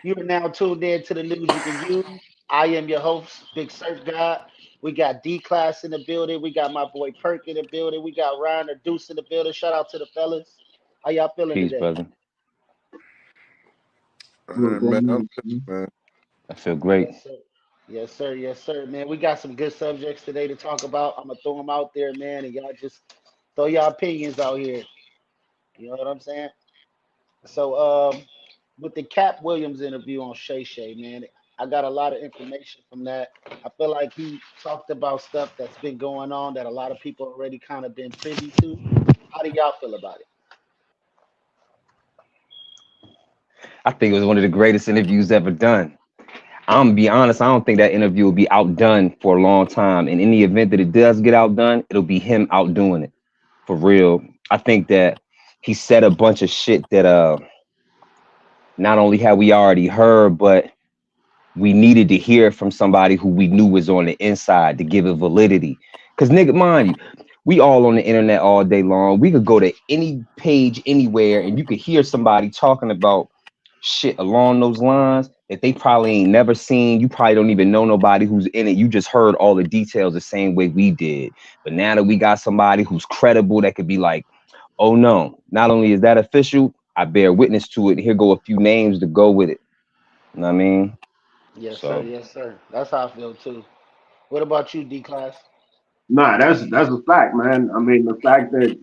You are now tuned in to the news you can use. I am your host, Big Surfgod. We got D Class in the building. We got my boy Perk in the building. We got Ryan the Deuce in the building. Shout out to the fellas. How y'all feeling Peace, today? brother. What's Man, going I'm on, good, man? man. I feel great. Yes, sir. Yes, sir. Yes, sir. Man, we got some good subjects today to talk about. I'm gonna throw them out there, man, and y'all just throw your opinions out here. You know what I'm saying? So, with the Cap Williams interview on Shay Shay, man, I got a lot of information from that. I feel like he talked about stuff that's been going on that a lot of people already kind of been privy to. How do y'all feel about it? I think it was one of the greatest interviews ever done. I'm gonna be honest, I don't think that interview will be outdone for a long time. And in the event that it does get outdone, it'll be him outdoing it. For real. I think that he said a bunch of shit that not only had we already heard, but we needed to hear from somebody who we knew was on the inside to give it validity. Cause nigga, mind you, we all on the internet all day long. We could go to any page anywhere and you could hear somebody talking about shit along those lines that they probably ain't never seen. You probably don't even know nobody who's in it. You just heard all the details the same way we did. But now that we got somebody who's credible that could be like, oh no, not only is that official, I bear witness to it. Here go a few names to go with it. You know what I mean? Yes, sir. So Yes, sir. That's how I feel too. What about you, D class? Nah, that's a fact, man. I mean, the fact that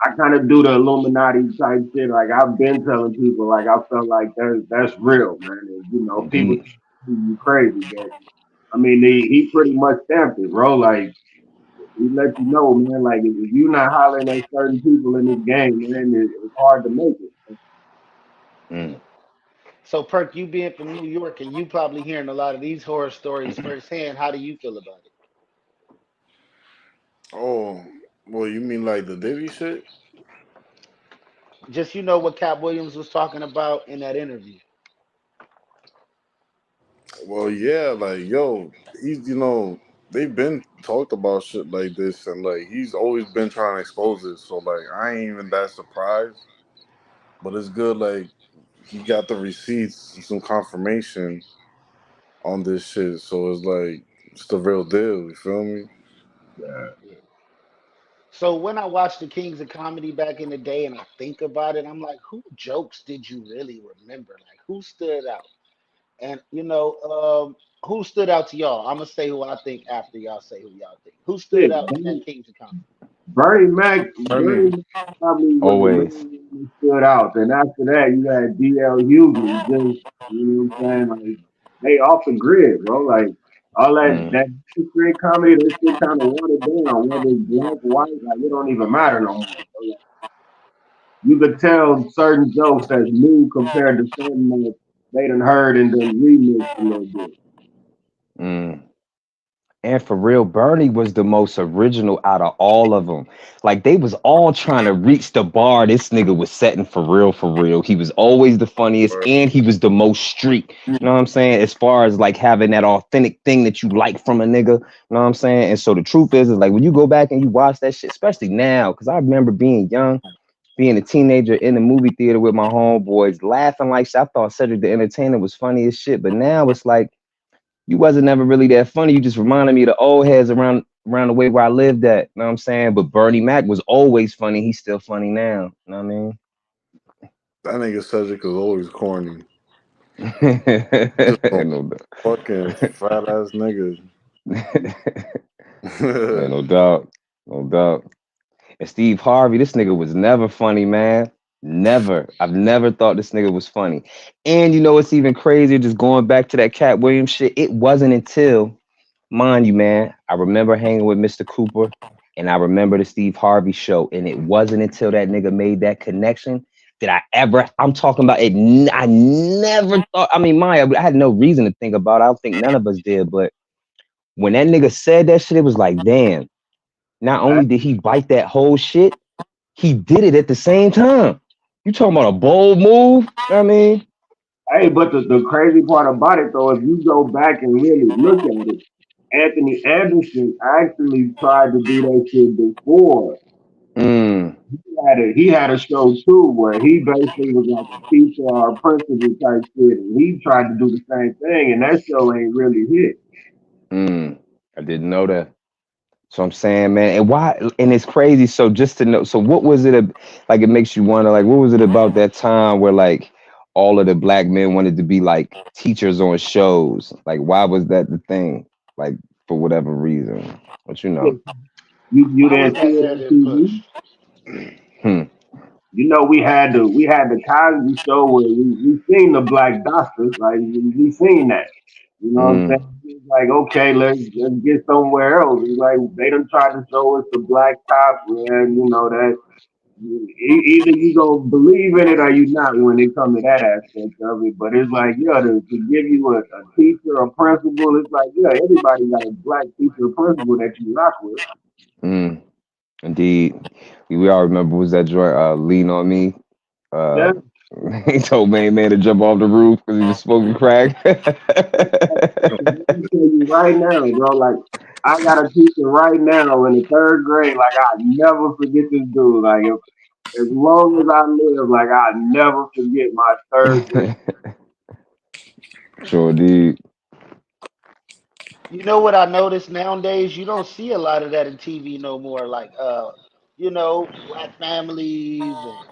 I kind of do the Illuminati type shit. Like I've been telling people, like I felt like that's real, man. And people indeed. think you crazy, but I mean, he pretty much stamped it, bro. Like he let you know, man. Like if you're not hollering at certain people in this game, man, it's hard to make it. Mm. So, Perk, you being from New York and you probably hearing a lot of these horror stories firsthand. How do you feel about it? Oh, well, you mean like the Diddy shit? Just what Cap Williams was talking about in that interview. Well, yeah, like yo, he's they've been talked about shit like this, and like he's always been trying to expose it. So like I ain't even that surprised, but it's good. Like he got the receipts and some confirmation on this shit, so it's like it's the real deal. You feel me? Yeah. So when I watched the Kings of Comedy back in the day and I think about it, I'm like, who jokes did you really remember? Like who stood out? And who stood out to y'all? I'm gonna say who I think after y'all say who y'all think. Who stood Shit, out in that Kings of Comedy? Bernie Bernie, Mac probably was the main Always. one that stood out. And after that, you had DL Hughley. Just, you know what I'm saying? Like, they off the grid, bro. Like, all Mm. that straight comedy, that shit kind of watered down. Whether it's black, white, like, it don't even matter no more. Bro. Like, you could tell certain jokes that's new compared to something that they done heard and then remixed a little bit. Mm. And for real, Bernie was the most original out of all of them. Like they was all trying to reach the bar this nigga was setting for real, for real. He was always the funniest or and he was the most street. You know what I'm saying? As far as like having that authentic thing that you like from a nigga. You know what I'm saying? And so the truth is like when you go back and you watch that shit, especially now, because I remember being young, being a teenager in the movie theater with my homeboys, laughing like shit. I thought Cedric the Entertainer was funny as shit. But now it's like you wasn't never really that funny. You just reminded me of the old heads around the way where I lived at. You know what I'm saying? But Bernie Mac was always funny. He's still funny now. You know what I mean? that nigga Cedric is always corny. Just some No doubt. fucking fat ass nigga. Man, no doubt. No doubt. And Steve Harvey, this nigga was never funny, man. Never. I've never thought this nigga was funny. And you know what's even crazier? Just going back to that Cat Williams shit, it wasn't until, mind you, man, I remember hanging with Mr. Cooper and I remember the Steve Harvey show. And it wasn't until that nigga made that connection that I'm talking about it. I never thought, I mean, Maya, I had no reason to think about it. I don't think none of us did. But when that nigga said that shit, it was like, damn, not only did he bite that whole shit, he did it at the same time. You talking about a bold move? I mean, Hey, but the crazy part about it though, if you go back and really look at it, Anthony Anderson actually tried to do that shit before. mm, He he had a show too where he basically was like a teacher or a principal type shit, and he tried to do the same thing, and that show ain't really hit. Mm, I didn't know that. So I'm saying, man, and why? And it's crazy. So just to know, so what was it? Like, it makes you wonder, like, what was it about that time where like all of the black men wanted to be like teachers on shows? Like, why was that the thing? Like, for whatever reason, but you know, You Why was didn't see that it there on then TV. push? hmm, You know, we had the Cosby Show where we seen the Black Doctors, like we seen that. You know what I'm mm, saying? It's like, okay, let's get somewhere else. It's like they done tried to show us the black cop, man. You know that either you gonna believe in it or you not when it come to that aspect of it. But it's like, yeah, to give you a teacher, a principal, it's like, yeah, everybody got a black teacher or principal that you rock with. mm, indeed, we all remember was that joint, Lean on Me. Yeah, Uh, he told Main Man to jump off the roof because he was smoking crack. let me tell you right now, bro. Like, I got a teacher right now in the third grade. Like, I never forget this dude. Like, if, as long as I live, like, I never forget my third grade. Sure did. You know what I noticed nowadays? You don't see a lot of that in TV no more. Like, black families and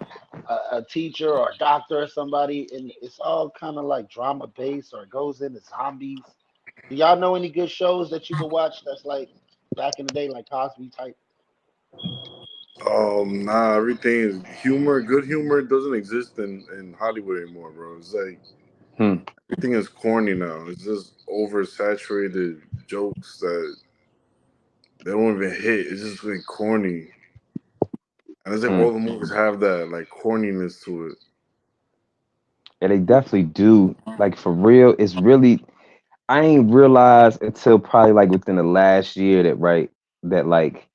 a teacher or a doctor or somebody, and it's all kind of like drama based or it goes into zombies. Do y'all know any good shows that you can watch that's like back in the day, like Cosby type? Nah, everything is humor. Good humor doesn't exist in Hollywood anymore, bro. It's like Hmm, everything is corny now. It's just oversaturated jokes that they don't even hit. It's just like corny, and it's like hmm. all the movies have that like corniness to it. Yeah, they definitely do. Like for real, it's really I ain't realized until probably like within the last year that that like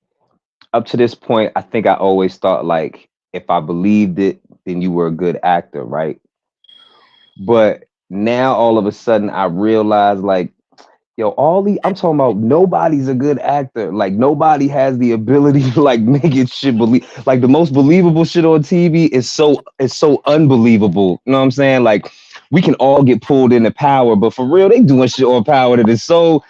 up to this point, I think I always thought like if I believed it, then you were a good actor, right? But now all of a sudden I realize like, yo, all the I'm talking about nobody's a good actor. Like nobody has the ability to like make it shit believe like the most believable shit on TV is so unbelievable. You know what I'm saying? Like we can all get pulled into power, but for real, they doing shit on power that is so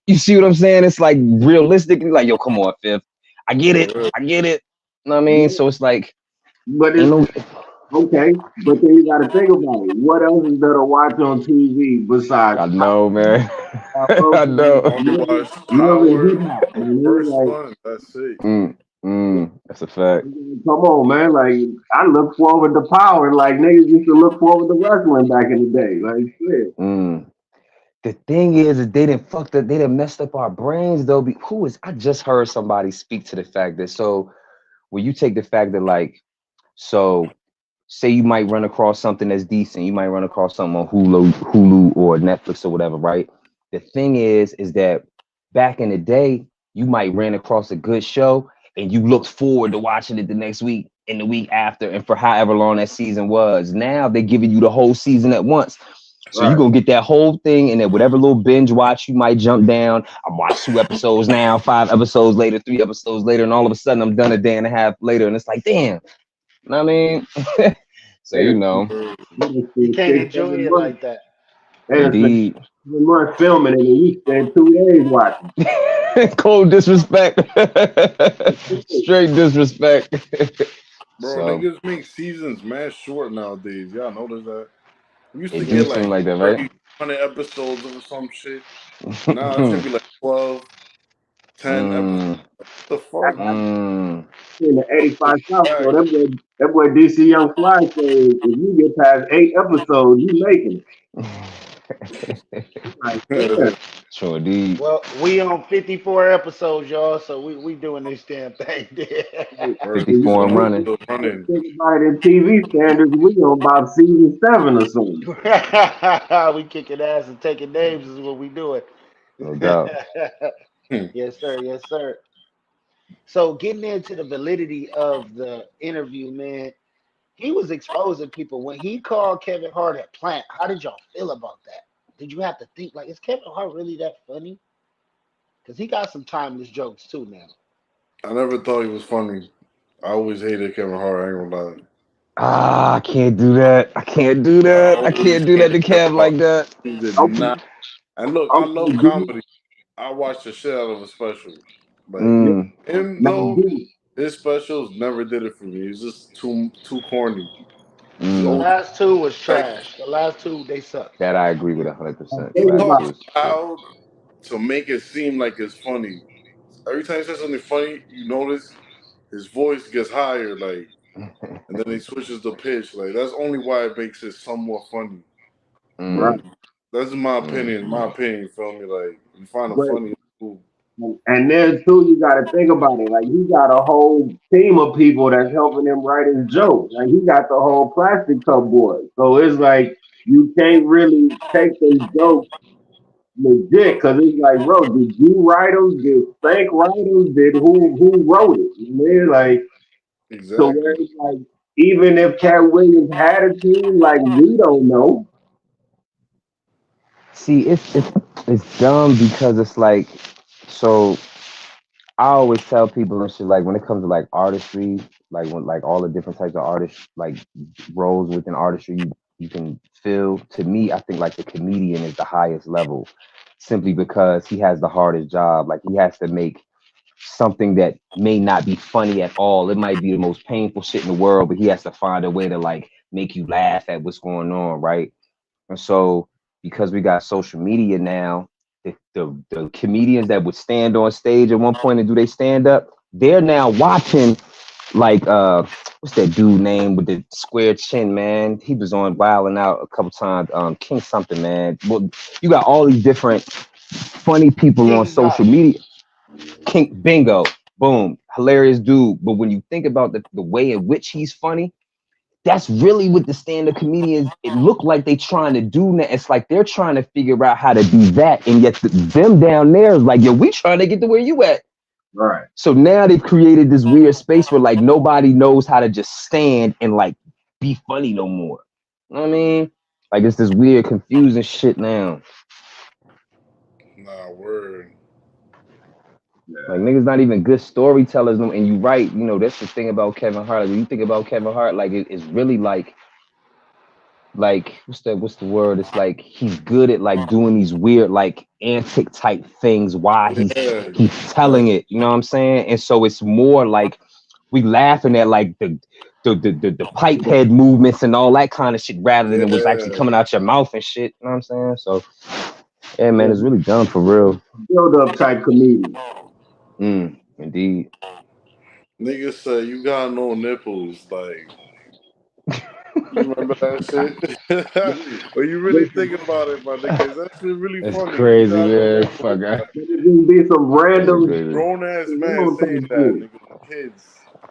you see what I'm saying? It's like realistic. Like, yo, come on, fifth. I get For it. real. I get it. You know what I mean? Yeah, So it's like but ain't it's no okay. But then you got to think about it. What else is there to watch on TV besides I pop, know, man. roast, I know. Only watch love and hip Power, hop? the Man. first Like, one. That's it. That's a fact. come on, man. Like, I look forward to Power. Like, niggas used to look forward to wrestling back in the day. Like, shit. Mm. The thing is they didn't they didn't messed up our brains though. I just heard somebody speak to the fact that so when you take the fact that like so say you might run across something that's decent, you might run across something on Hulu or Netflix or whatever, right? The thing is that back in the day, you might ran across a good show and you looked forward to watching it the next week and the week after and for however long that season was. Now they're giving you the whole season at once. So you're Right. gonna get that whole thing and then whatever little binge watch you might jump down. I watched 2 episodes now, 5 episodes later, 3 episodes later, and all of a sudden I'm done a day and a half later, and it's like, damn, you know what I mean? So They you done know, they done You spent can't six, enjoy seven it months. like that. They done spent indeed. 7 months filming it, and we spent 2 days watching. Cold disrespect. Straight disrespect. Bro, So niggas make seasons mad short nowadays. Y'all notice that? We used to it do get Yeah. seem like like that, right? 30, 100 episodes of some shit. Now it should be like 12, 10 episodes. mm, What the I fuck? mm. seen the Fuck this 85 South Show. back. That boy DC Young Fly said, if you get past 8 episodes, you making it. Like, yeah. Sure indeed. Well, we on 54 episodes, y'all, so we doing this damn thing. Like, Word. if you 54 and think, running. Still if you running. think about it in TV standards, we on about season 7 or something. We kicking ass and taking names is what we doing. No doubt. Hmm. Yes, sir. Yes, sir. So getting into the validity of the interview, man, he was exposing people when he called Kevin Hart a plant. How did y'all feel about that? Did you have to think like, is Kevin Hart really that funny? Because he got some timeless jokes too now. I never thought he was funny. I always hated Kevin Hart. I ain't gonna lie. Ah, I can't do that. I can't do I that. I always can't do that hated to Kevin Kev Hart. like that. He did Okay, not. And look, I okay, love D. comedy. I watched the shit out of a special. Like Yeah, Mm, him now though, D. his specials never did it for me. It's just too corny. Just The mm. always last two was like trash. The last two they sucked. That I agree with Now 100%. The think he last about two it. talks is shit. loud to make it seem like it's funny. Every time he says something funny, you notice his voice gets higher, like, and then he switches the pitch. Like that's only why it makes it somewhat funny. Right. Mm, But that's my mm. opinion. My opinion. You feel me? Like you find him But funny, it's cool. and then too, you got to think about it. Like he got a whole team of people that's helping him write his jokes. Like he got the whole plastic cup board. So it's like you can't really take those jokes legit because it's like, bro, did you write them? Did Spank write them? Did who wrote it? You know, like to where Exactly. it's like even if Cat Williams had a team, like we don't know. See, it's dumb because it's like, so I always tell people and shit like when it comes to like artistry, like when like all the different types of artists like roles within artistry you can feel. To me, I think like the comedian is the highest level, simply because he has the hardest job. Like he has to make something that may not be funny at all. It might be the most painful shit in the world, but he has to find a way to like make you laugh at what's going on, right? And so, because we got social media now, the comedians that would stand on stage at one point and do they stand up, they're now watching like what's that dude name with the square chin, man? He was on Wild and Out a couple times. King something, man. Well, you got all these different funny people on King social Josh. media. King Bingo, boom, hilarious dude. But when you think about the way in which he's funny, that's really what the stand-up comedians it look like they trying to do now. It's like they're trying to figure out how to do that, and yet them down there is like, yo, we trying to get to where you at. Right. So now they've created this weird space where like nobody knows how to just stand and like be funny no more. You know what I mean? Like it's this weird, confusing shit now. Nah, word. Like niggas not even good storytellers. And you right, you know, that's the thing about Kevin Hart. Like, when you think about Kevin Hart, like it's really like what's the word? It's like he's good at like doing these weird like antic type things while Yeah, he's telling exactly. it. You know what I'm saying? And so it's more like we laughing at like the pipe head movements and all that kind of shit rather than what's actually Yeah. coming out your mouth and shit. You know what I'm saying? So yeah, man, Yeah, it's really dumb for real. build up type comedian. Indeed. Niggas say you got no nipples. Like, you remember that shit? When you really Listen, think about it, my nigga, is that shit really It's funny? You crazy, got no man. nipples. Fuck, let it just be some that's random crazy. Grown ass man wrong saying type that, shit. nigga. Kids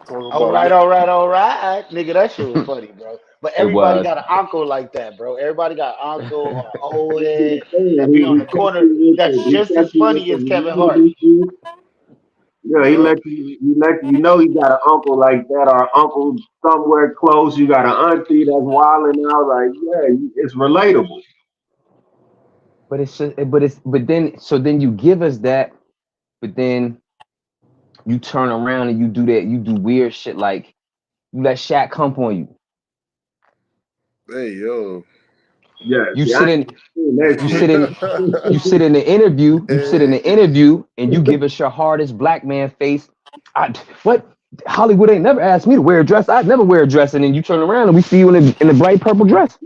talking All about right, nigga. all right, all right. Nigga, that shit was funny, bro. But It everybody was. got an uncle like that, bro. Everybody got an uncle or old That's what head I'm saying. that be on He the kept corner you with that's the he just as kept you with funny the as Kevin knowledge Hart. and shit. Yeah, Yeah, he let you know he got an uncle like that or uncle somewhere close. You got an auntie that's wilding out. Like, yeah, it's relatable. But it's just, but then, so then you give us that, but then you turn around and you do that, you do weird shit like you let Shaq hump on you. hey yo. Yeah, You see, I sit ain't in, seen that you shit. sit in, you sit in the interview, you sit in Hey, the interview, and you give us your hardest black man face. What? Hollywood ain't never asked me to wear a dress. I'd never wear a dress, and then you turn around and we see you in the bright purple dress.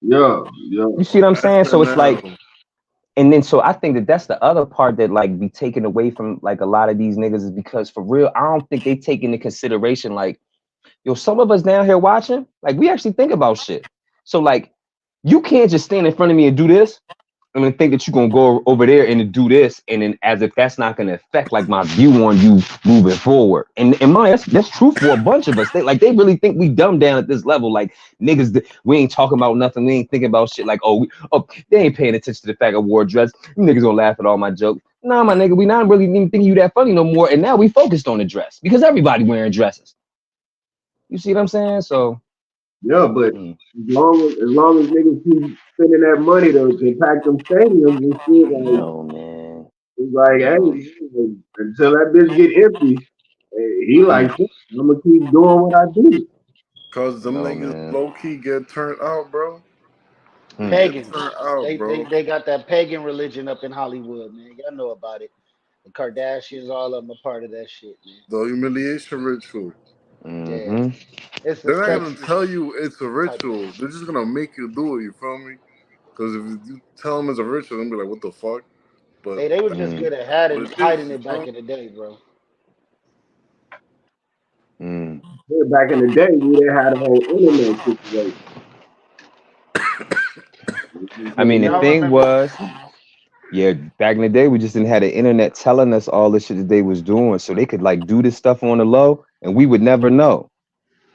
Yeah, yeah. You see what I'm saying? So it's like, SNL. and then so I think that that's the other part that like be taken away from like a lot of these niggas is because for real, I don't think they take into consideration like, yo, some of us down here watching, like we actually think about shit. So like, you can't just stand in front of me and do this and then think that you're gonna go over there and do this, and then as if that's not gonna affect like my view on you moving forward. And my that's true for a bunch of us. They really think we dumb down at this level. Like niggas, we ain't talking about nothing. We ain't thinking about shit. Like oh, they ain't paying attention to the fact I wore a dress. You niggas gonna laugh at all my jokes. Nah, my nigga, we not really even thinking you that funny no more. And now we focused on the dress because everybody wearing dresses. You see what I'm saying? So. Yeah, but Mm. as long as niggas keep spending that money to pack them stadiums and shit, like No, man. it's like, hey, No. man, until that bitch get empty, He like, "Fuck, I'm gonna keep doing what I do." Cause them No, niggas man. low key get turned out, bro. They Hmm. get Pagans. turned out, They bro. they got that pagan religion up in Hollywood, man. Y'all know about it. The Kardashians, all of them a part of that shit, man. The humiliation ritual. Yeah, Mm-hmm. it's a They're not gonna sexist tell you it's a type of. ritual. They're just gonna make you do it. You feel me? Because if you tell them it's a ritual, they'll be like, "What the fuck?" But Hey, they were that's just Mm, good at what hiding it is. hiding You it feel back me? in the day, bro. mm. Yeah, back in the day, we didn't have the whole internet situation. I mean, the Y'all thing remember? was, yeah, back in the day, we just didn't have the internet telling us all the shit that they was doing, so they could like do this stuff on the low, and we would never know.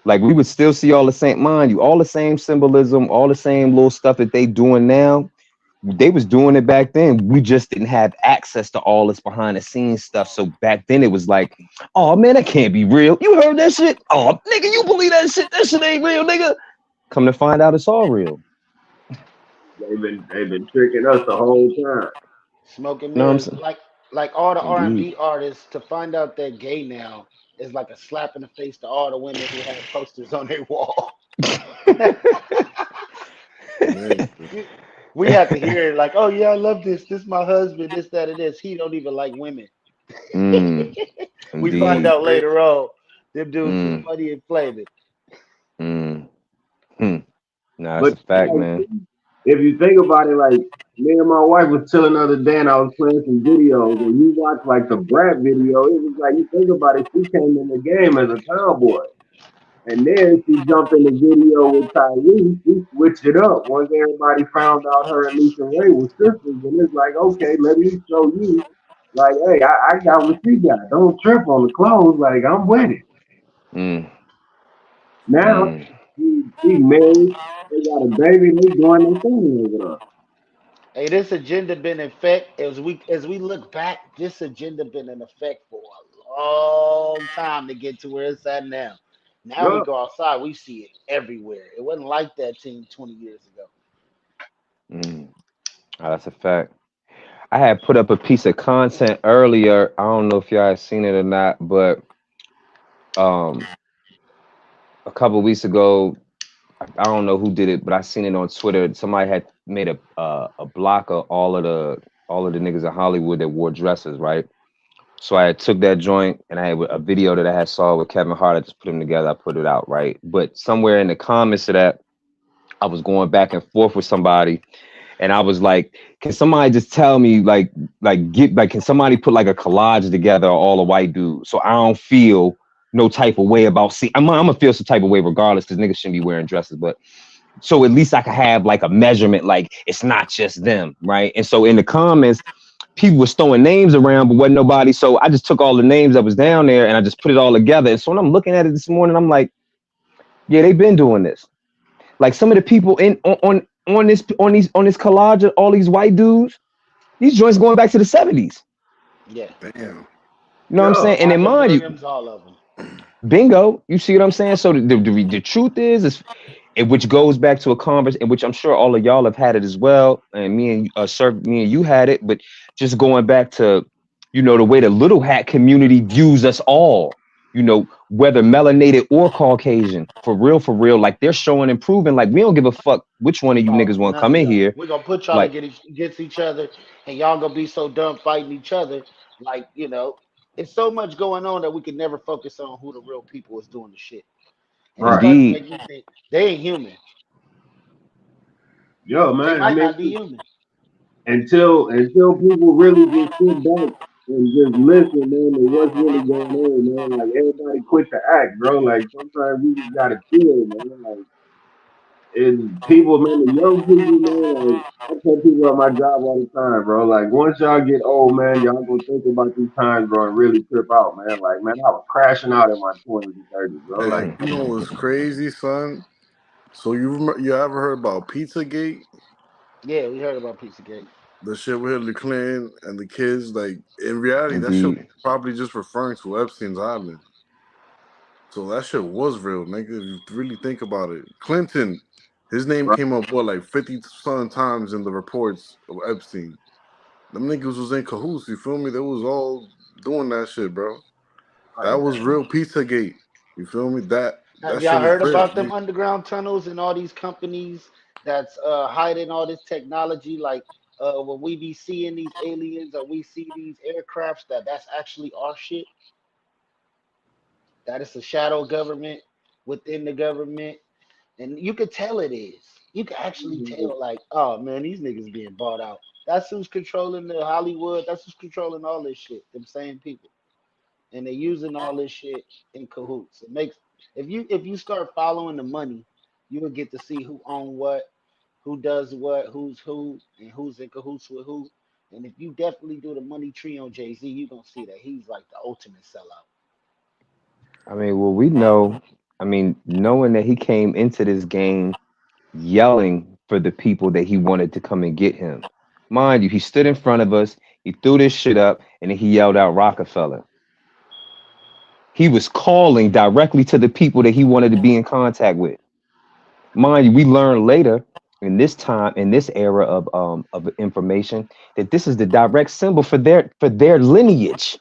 Like we would still see all the same, mind you, all the same symbolism, all the same little stuff that they doing now. They was doing it back then. We just didn't have access to all this behind the scenes stuff. So back then it was like, oh man, that can't be real. You heard that shit? Oh nigga, you believe that shit? That shit ain't real, nigga. Come to find out, it's all real. They've been tricking us the whole time. Smoking You know what I'm mirrors, saying? like all the Indeed. R&B artists to find out they're gay now is like a slap in the face to all the women who had posters on their wall. Man, We have to hear it like, oh yeah, I love this. This is my husband. This, that, and this. He don't even like women. Mm, We you know find indeed. what's out crazy? later on, them dudes was Mm, funny and flaming. mm, hmm. Nah, that's But a fact, man. if you think about it, like me and my wife was chilling the other day, and I was playing some videos, and you watch like the Brat video. It was like you think about it, she came in the game as a tomboy, and then she jumped in the video with Tyrese. She switched it up once everybody found out her and Lisa Ray were sisters, and it's like, okay, let me show you. Like, hey, I got what she got. Don't trip on the clothes. Like, I'm with it. Mm, Now mm. she married. They got a baby. They doing their thing over there. Hey, this agenda been in effect as we look back. This agenda been in effect for a long time to get to where it's at now. Now we Yup. go outside, we see it everywhere. It wasn't like that 20 years ago. Mm. Ah, that's a fact. I had put up a piece of content earlier. I don't know if y'all had seen it or not, but um, a couple weeks ago, I don't know who did it, but I seen it on Twitter. Somebody had made a block of all of the niggas in Hollywood that wore dresses, right? So I took that joint and I had a video that I had saw with Kevin Hart. I just put them together. I put it out, right? But somewhere in the comments of that, I was going back and forth with somebody, and I was like, "Can somebody just tell me, can somebody put like a collage together of all the white dudes so I don't feel no type of way about see? I'm gonna feel some type of way regardless because niggas shouldn't be wearing dresses, but so at least I could have like a measurement, like it's not just them, right?" And so in the comments, people was throwing names around, but wasn't nobody. So I just took all the names that was down there and I just put it all together. And so when I'm looking at it this morning, I'm like, yeah, they've been doing this. Like some of the people in on this collage of all these white dudes, these joints going back to the 70s. Yeah. Damn. You know what I'm Yup. saying? And then Robin mind you, Williams, all of them. bingo, you see what I'm saying? So the truth is which goes back to a conversation in which I'm sure all of y'all have had it as well. And me and you had it, but just going back to, the way the little hat community views us all, whether melanated or Caucasian, for real, like they're showing and proving, like we don't give a fuck which one of you About niggas want to none come of in y'all. here. We're gonna put y'all Like, against each other, and y'all gonna be so done fighting each other. Like, it's so much going on that we can never focus on who the real people is doing the shit. And it Right. starts to indeed, make me think they ain't human. Yo, They man. I might mean, not be human. until people really just sit back and just listen, man, to what's really going on, man. Like everybody quit to act, bro. Like sometimes we just gotta chill, man. Like and people, man, the young people, man, like I tell people at my job all the time, bro. Like once y'all get old, man, y'all gonna think about these times, bro, and really trip out, man. Like, man, I was crashing out in my 20s and 30s, bro. Hey, Like, mm, you know what's crazy, son? So you ever heard about Pizzagate? Yeah, we heard about Pizzagate. The shit with Hillary Clinton and the kids. Like in reality, that shit was indeed, probably just referring to Epstein's island. So that shit was real, nigga. If you really think about it, Clinton, his name right, came up what like 50 some times in the reports of Epstein. Them niggas was in cahoots. You feel me? They was all doing that shit, bro. Like, That was real Pizzagate. You feel me? That Have shit y'all was heard real. about them underground tunnels and all these companies that's hiding all this technology? Like when we be seeing these aliens or we see these aircrafts, that's actually our shit. That is a shadow government within the government, and you could tell it is. You can actually tell, like, oh man, these niggas being bought out. That's who's controlling the Hollywood. That's who's controlling all this shit. Them same people, and they're using all this shit in cahoots. It makes if you start following the money, you will get to see who own what, who does what, who's who, and who's in cahoots with who. And if you definitely do the money tree on Jay-Z, you're gonna see that he's like the ultimate sellout. I mean, well, we know. I mean, knowing that he came into this game yelling for the people that he wanted to come and get him. Mind you, he stood in front of us, he threw this shit up, and then he yelled out Rockefeller. He was calling directly to the people that he wanted to be in contact with. Mind you, we learned later in this time, in this era of information, that this is the direct symbol for their lineage.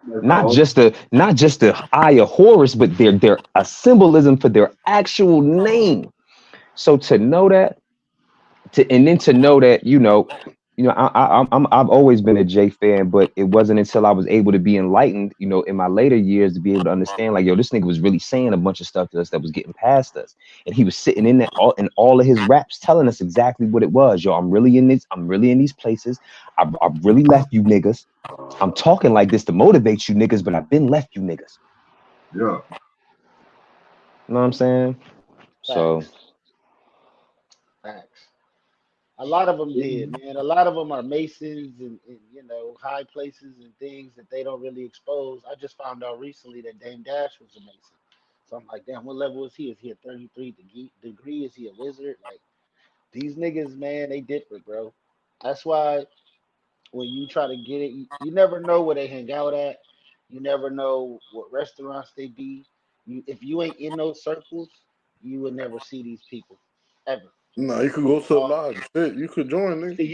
that's the Not old, just the eye of Horus, but they're a symbolism for their actual name. So to know that, and then to know that I've always been a Jay fan, but it wasn't until I was able to be enlightened, in my later years, to be able to understand, like, yo, this nigga was really saying a bunch of stuff to us that was getting past us, and he was sitting in all of his raps telling us exactly what it was. Yo, I'm really in these places. I've really left you niggas. I'm talking like this to motivate you niggas, but I've been left you niggas. yeah. You know what I'm saying? So Facts, facts. A lot of them did, man. A lot of them are masons and high places and things that they don't really expose. I just found out recently that Dame Dash was a mason. So I'm like, damn, what level is he? Is he a 33 degree? Is he a wizard? Like these niggas, man, they different, bro. That's why when you try to get it, you never know where they hang out at. You never know what restaurants they be. If you ain't in those circles, you would never see these people ever. Nah, you could go to the Uh, lodge. Shit, you could join, nigga. See,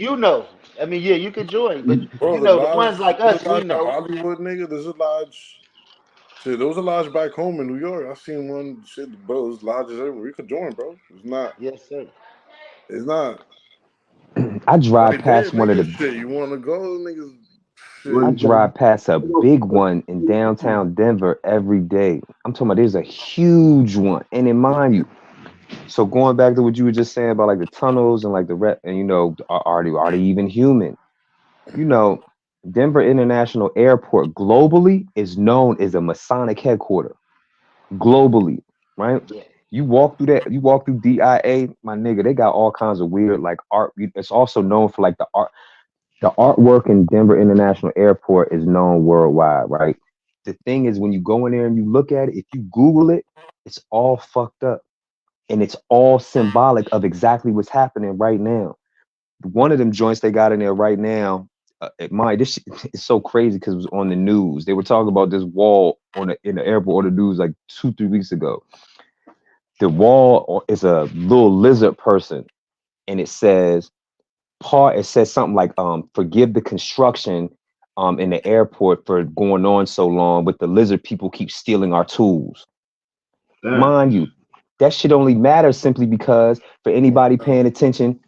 I mean, yeah, you could join, but Bro, the ones like there's us, a we lodge in know. Hollywood, nigga. There's a lodge. Shit, there was a lodge back home in New York. I seen one. Shit, bro, there's lodges everywhere. You could join, bro. It's not. Yes, sir. It's not. I drive Right there, past one of nigga. the Shit, you want to go, niggas? What I you Shit. say? drive past a big one in downtown Denver every day. I'm talking about there's a huge one. And in mind you, so going back to what you were just saying about like the tunnels and like the rep and are they even human? You know, Denver International Airport globally is known as a Masonic headquarter. Globally, right? Yeah, You walk through DIA, my nigga, they got all kinds of weird like art. It's also known for like the artwork in Denver International Airport is known worldwide, right? The thing is, when you go in there and you look at it, if you Google it, it's all fucked up and it's all symbolic of exactly what's happening right now. One of them joints they got in there right now, this is so crazy because it was on the news. They were talking about this wall in the airport on the news like 2 3 weeks ago. The wall is a little lizard person, and it says something like forgive the construction in the airport for going on so long, but the lizard people keep stealing our tools. Damn. Mind you, that shit only matters simply because for anybody paying attention,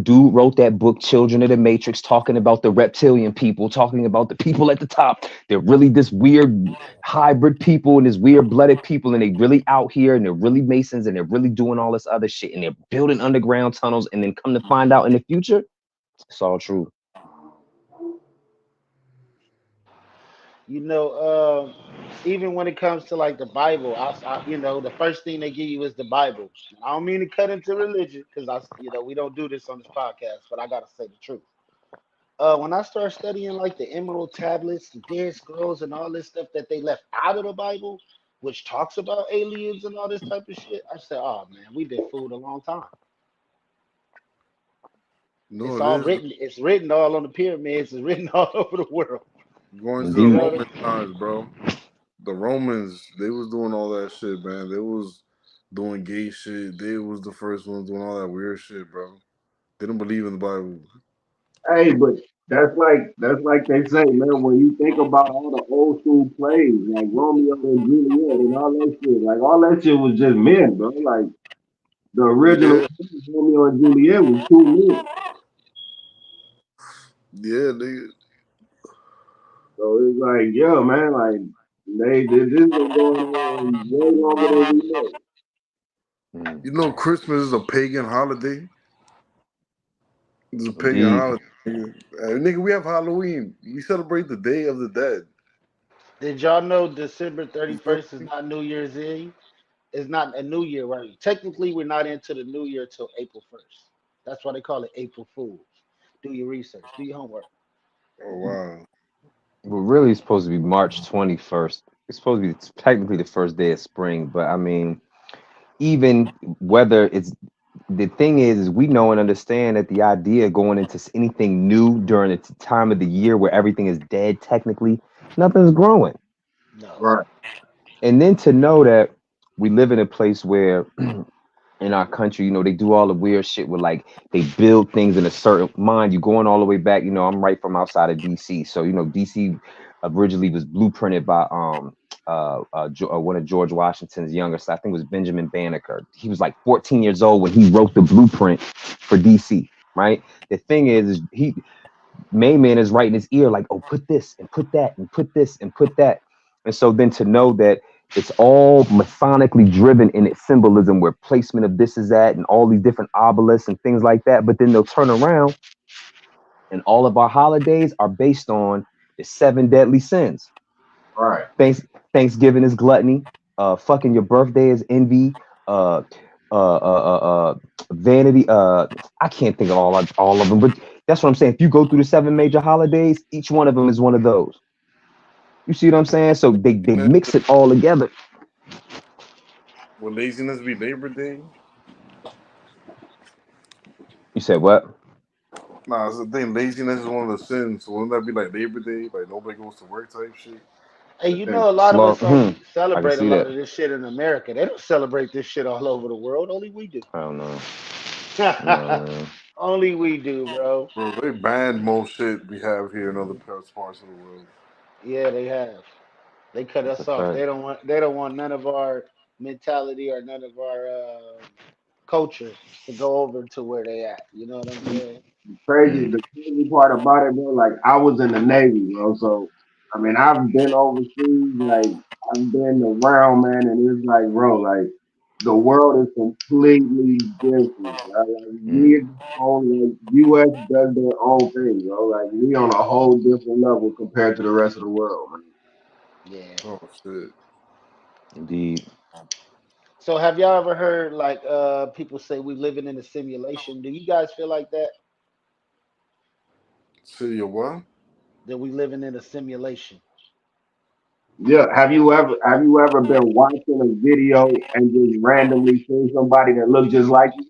dude wrote that book Children of the Matrix, talking about the reptilian people, talking about the people at the top. They're really this weird hybrid people and this weird blooded people, and they really out here and they're really masons and they're really doing all this other shit and they're building underground tunnels, and then come to find out in the future, it's all true. you know, even when it comes to like the Bible, the first thing they give you is the Bible. I don't mean to cut into religion because we don't do this on this podcast, but I gotta say the truth. When I start studying like the Emerald Tablets, the Dead Scrolls, and all this stuff that they left out of the Bible, which talks about aliens and all this type of shit, I said, "Oh man, we've been fooled a long time." No, It's it all is. written. It's written all on the pyramids. It's written all over the world. Going to the You Indeed. know what Roman times, bro. The Romans, they was doing all that shit, man. They was doing gay shit. They was the first ones doing all that weird shit, bro. They don't believe in the Bible. Hey, but that's like they say, man. When you think about all the old school plays, like Romeo and Juliet and all that shit, like all that shit was just men, bro. Like the original Yeah, Romeo and Juliet was two men. yeah, they. So it's like, yeah, man, like they did this been going on way longer than we know. Mm, You know, Christmas is a pagan holiday. It's a pagan indeed. holiday. Nigga, we have Halloween. We celebrate the Day of the Dead. Did y'all know December You feel 31st is me? not New Year's Eve? It's not a New Year, right? Technically, we're not into the New Year till April 1st. That's why they call it April Fools. Do your research, do your homework. Oh wow. Well, really, it's supposed to be March 21st. It's supposed to be technically the first day of spring, but I mean, even whether it's the thing is we know and understand that the idea of going into anything new during a time of the year where everything is dead, technically, nothing's growing. No. Right, And then to know that we live in a place where in our country, they do all the weird shit with like they build things in a certain mind. You going all the way back, I'm right from outside of DC. So, DC originally was blueprinted by one of George Washington's younger son. I think it was Benjamin Banneker. He was like 14 years old when he wrote the blueprint for DC, right? The thing is he main man is right in his ear, like, oh, put this and put that and put this and put that. And so then to know that it's all methodically driven in its symbolism, where placement of this is at and all these different obelisks and things like that. But then they'll turn around and all of our holidays are based on the seven deadly sins. right. Thanks, Thanksgiving is gluttony. Fucking your birthday is envy. Uh, Vanity. I can't think of all of them, but that's what I'm saying. If you go through the seven major holidays, each one of them is one of those. You see what I'm saying? So they mix it all together. Will laziness be Labor Day? You said what? Nah, it's the thing. Laziness is one of the sins. So wouldn't that be like Labor Day? Like nobody goes to work type shit. Hey, I you think know, a lot of Slow. us only I can celebrate a see lot that. of this shit in America. They don't celebrate this shit all over the world. Only we do. I don't know. No, man. Only we do, bro. Bro, they banned most shit we have here in other parts of the world. Yeah, they have. They cut That's a us off. fact. They don't want none of our mentality or none of our culture to go over to where they at. You know what I'm saying? crazy. Mm, The crazy part about it, bro, like I was in the Navy, bro. So I mean, I've been overseas, like I've been around, man, and it's like, bro, like the world is completely different. Right? Like we mm, as a whole, like U.S. does their own thing, bro. Like we on a whole different level compared to the rest of the world, man. Yeah. Oh shit. indeed. So have y'all ever heard like people say we living in a simulation? Do you guys feel like that? City of what? That we living in a simulation? Yeah, have you ever been watching a video and just randomly seen somebody that looked just like you?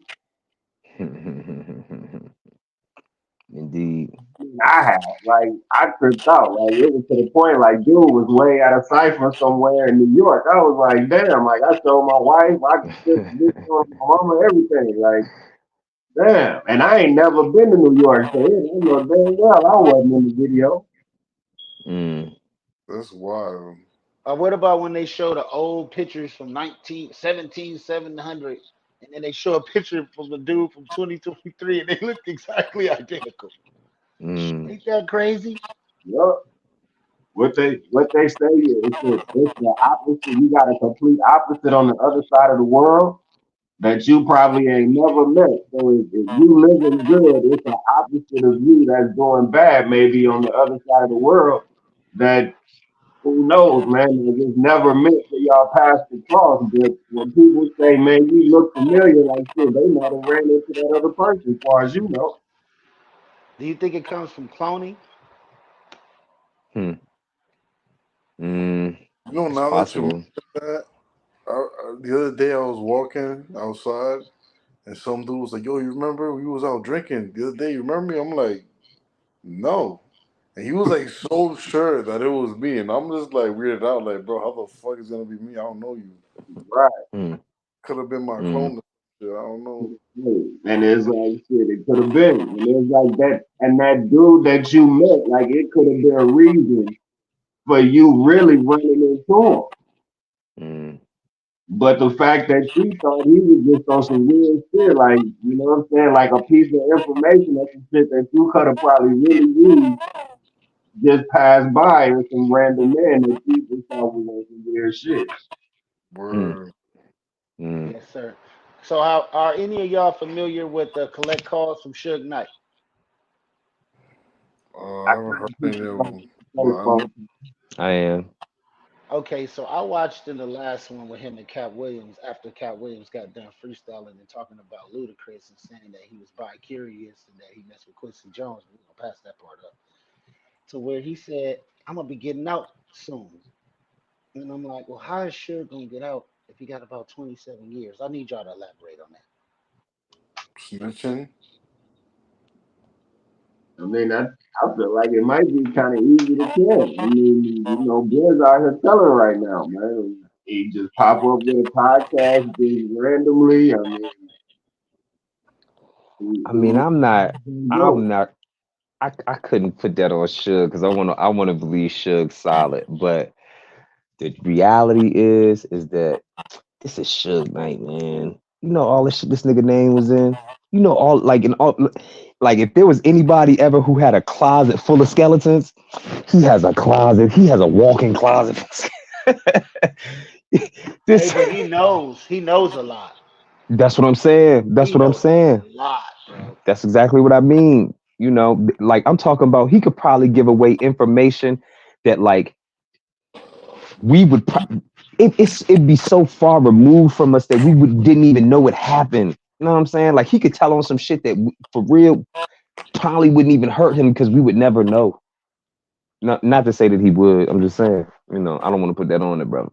Indeed. I have. Like, I tripped out. Like, it was to the point, like, dude was way at a cipher somewhere in New York. I was like, damn. Like, I showed my wife. I took this on my mama, everything. Like, damn. And I ain't never been to New York, so yeah, I know damn well I wasn't in the video. Mm. That's wild. Or what about when they show the old pictures from 700, and then they show a picture from the dude from 2023 and they look exactly identical? Mm. Ain't that crazy? Yup. What they say is it's the opposite. You got a complete opposite on the other side of the world that you probably ain't never met. So if you living good, it's the opposite of you that's doing bad, maybe on the other side of the world. That who knows, man? Like it's never meant for y'all paths to cross. But when people say, "Man, you look familiar," like shit, they might have ran into that other person, as far as you know. Do you think it comes from cloning? Hmm. Mm. You know, It's now that you possible. mention that, the other day I was walking outside and some dude was like, "Yo, you remember we was out drinking the other day? You remember me?" I'm like, "No." And he was like so sure that it was me, and I'm just like weirded out, like, bro, how the fuck is it gonna be me? I don't know you. Right. Mm. Could have been my Mm. clone. shit. I don't know. And it's like shit, it could have been. And it's like that, and that dude that you met, like it could have been a reason for you really running into him. Mm, But the fact that she thought he was just on some weird shit, like, you know what I'm saying? Like a piece of information, that's some shit that you could have probably really used, just passed by with some random man that you just thought was on some weird shit. mm, Word. mm. Yes, sir. So, how are any of y'all familiar with the collect calls from Suge Knight? I I haven't heard couldn't pick any of it up them, on but the I know. telephone. I am. Okay, so I watched in the last one with him and Cat Williams after Cat Williams got done freestyling and talking about Ludacris and saying that he was bi-curious and that he messed with Quincy Jones. We're gonna pass that part up. To where he said, "I'm gonna be getting out soon," and I'm like, "Well, how is Suge gonna get out if he got about 27 years?" I need y'all to elaborate on that. Snitching. I mean, I feel like it might be kind of easy to tell. I mean, you know, Biz out here telling right now, man. He just pop up with a podcast just randomly. I mean, I he mean, I'm not. go. I'm not. I couldn't put that on Suge because I want to believe Suge solid, but the reality is that this is Suge Knight, man. You know all the shit this nigga name was in. You know all like in all like if there was anybody ever who had a closet full of skeletons, he has a closet. He has a walk-in closet. Hey, this but he knows a lot. that's what I'm saying. That's He what I'm knows saying. a lot, bro. That's exactly what I mean. You know, like I'm talking about he could probably give away information that like we would it'd be so far removed from us that didn't even know it happened. You know what I'm saying? Like he could tell on some shit that for real probably wouldn't even hurt him because we would never know. Not to say that he would. I'm just saying. You know, I don't want to put that on it, brother.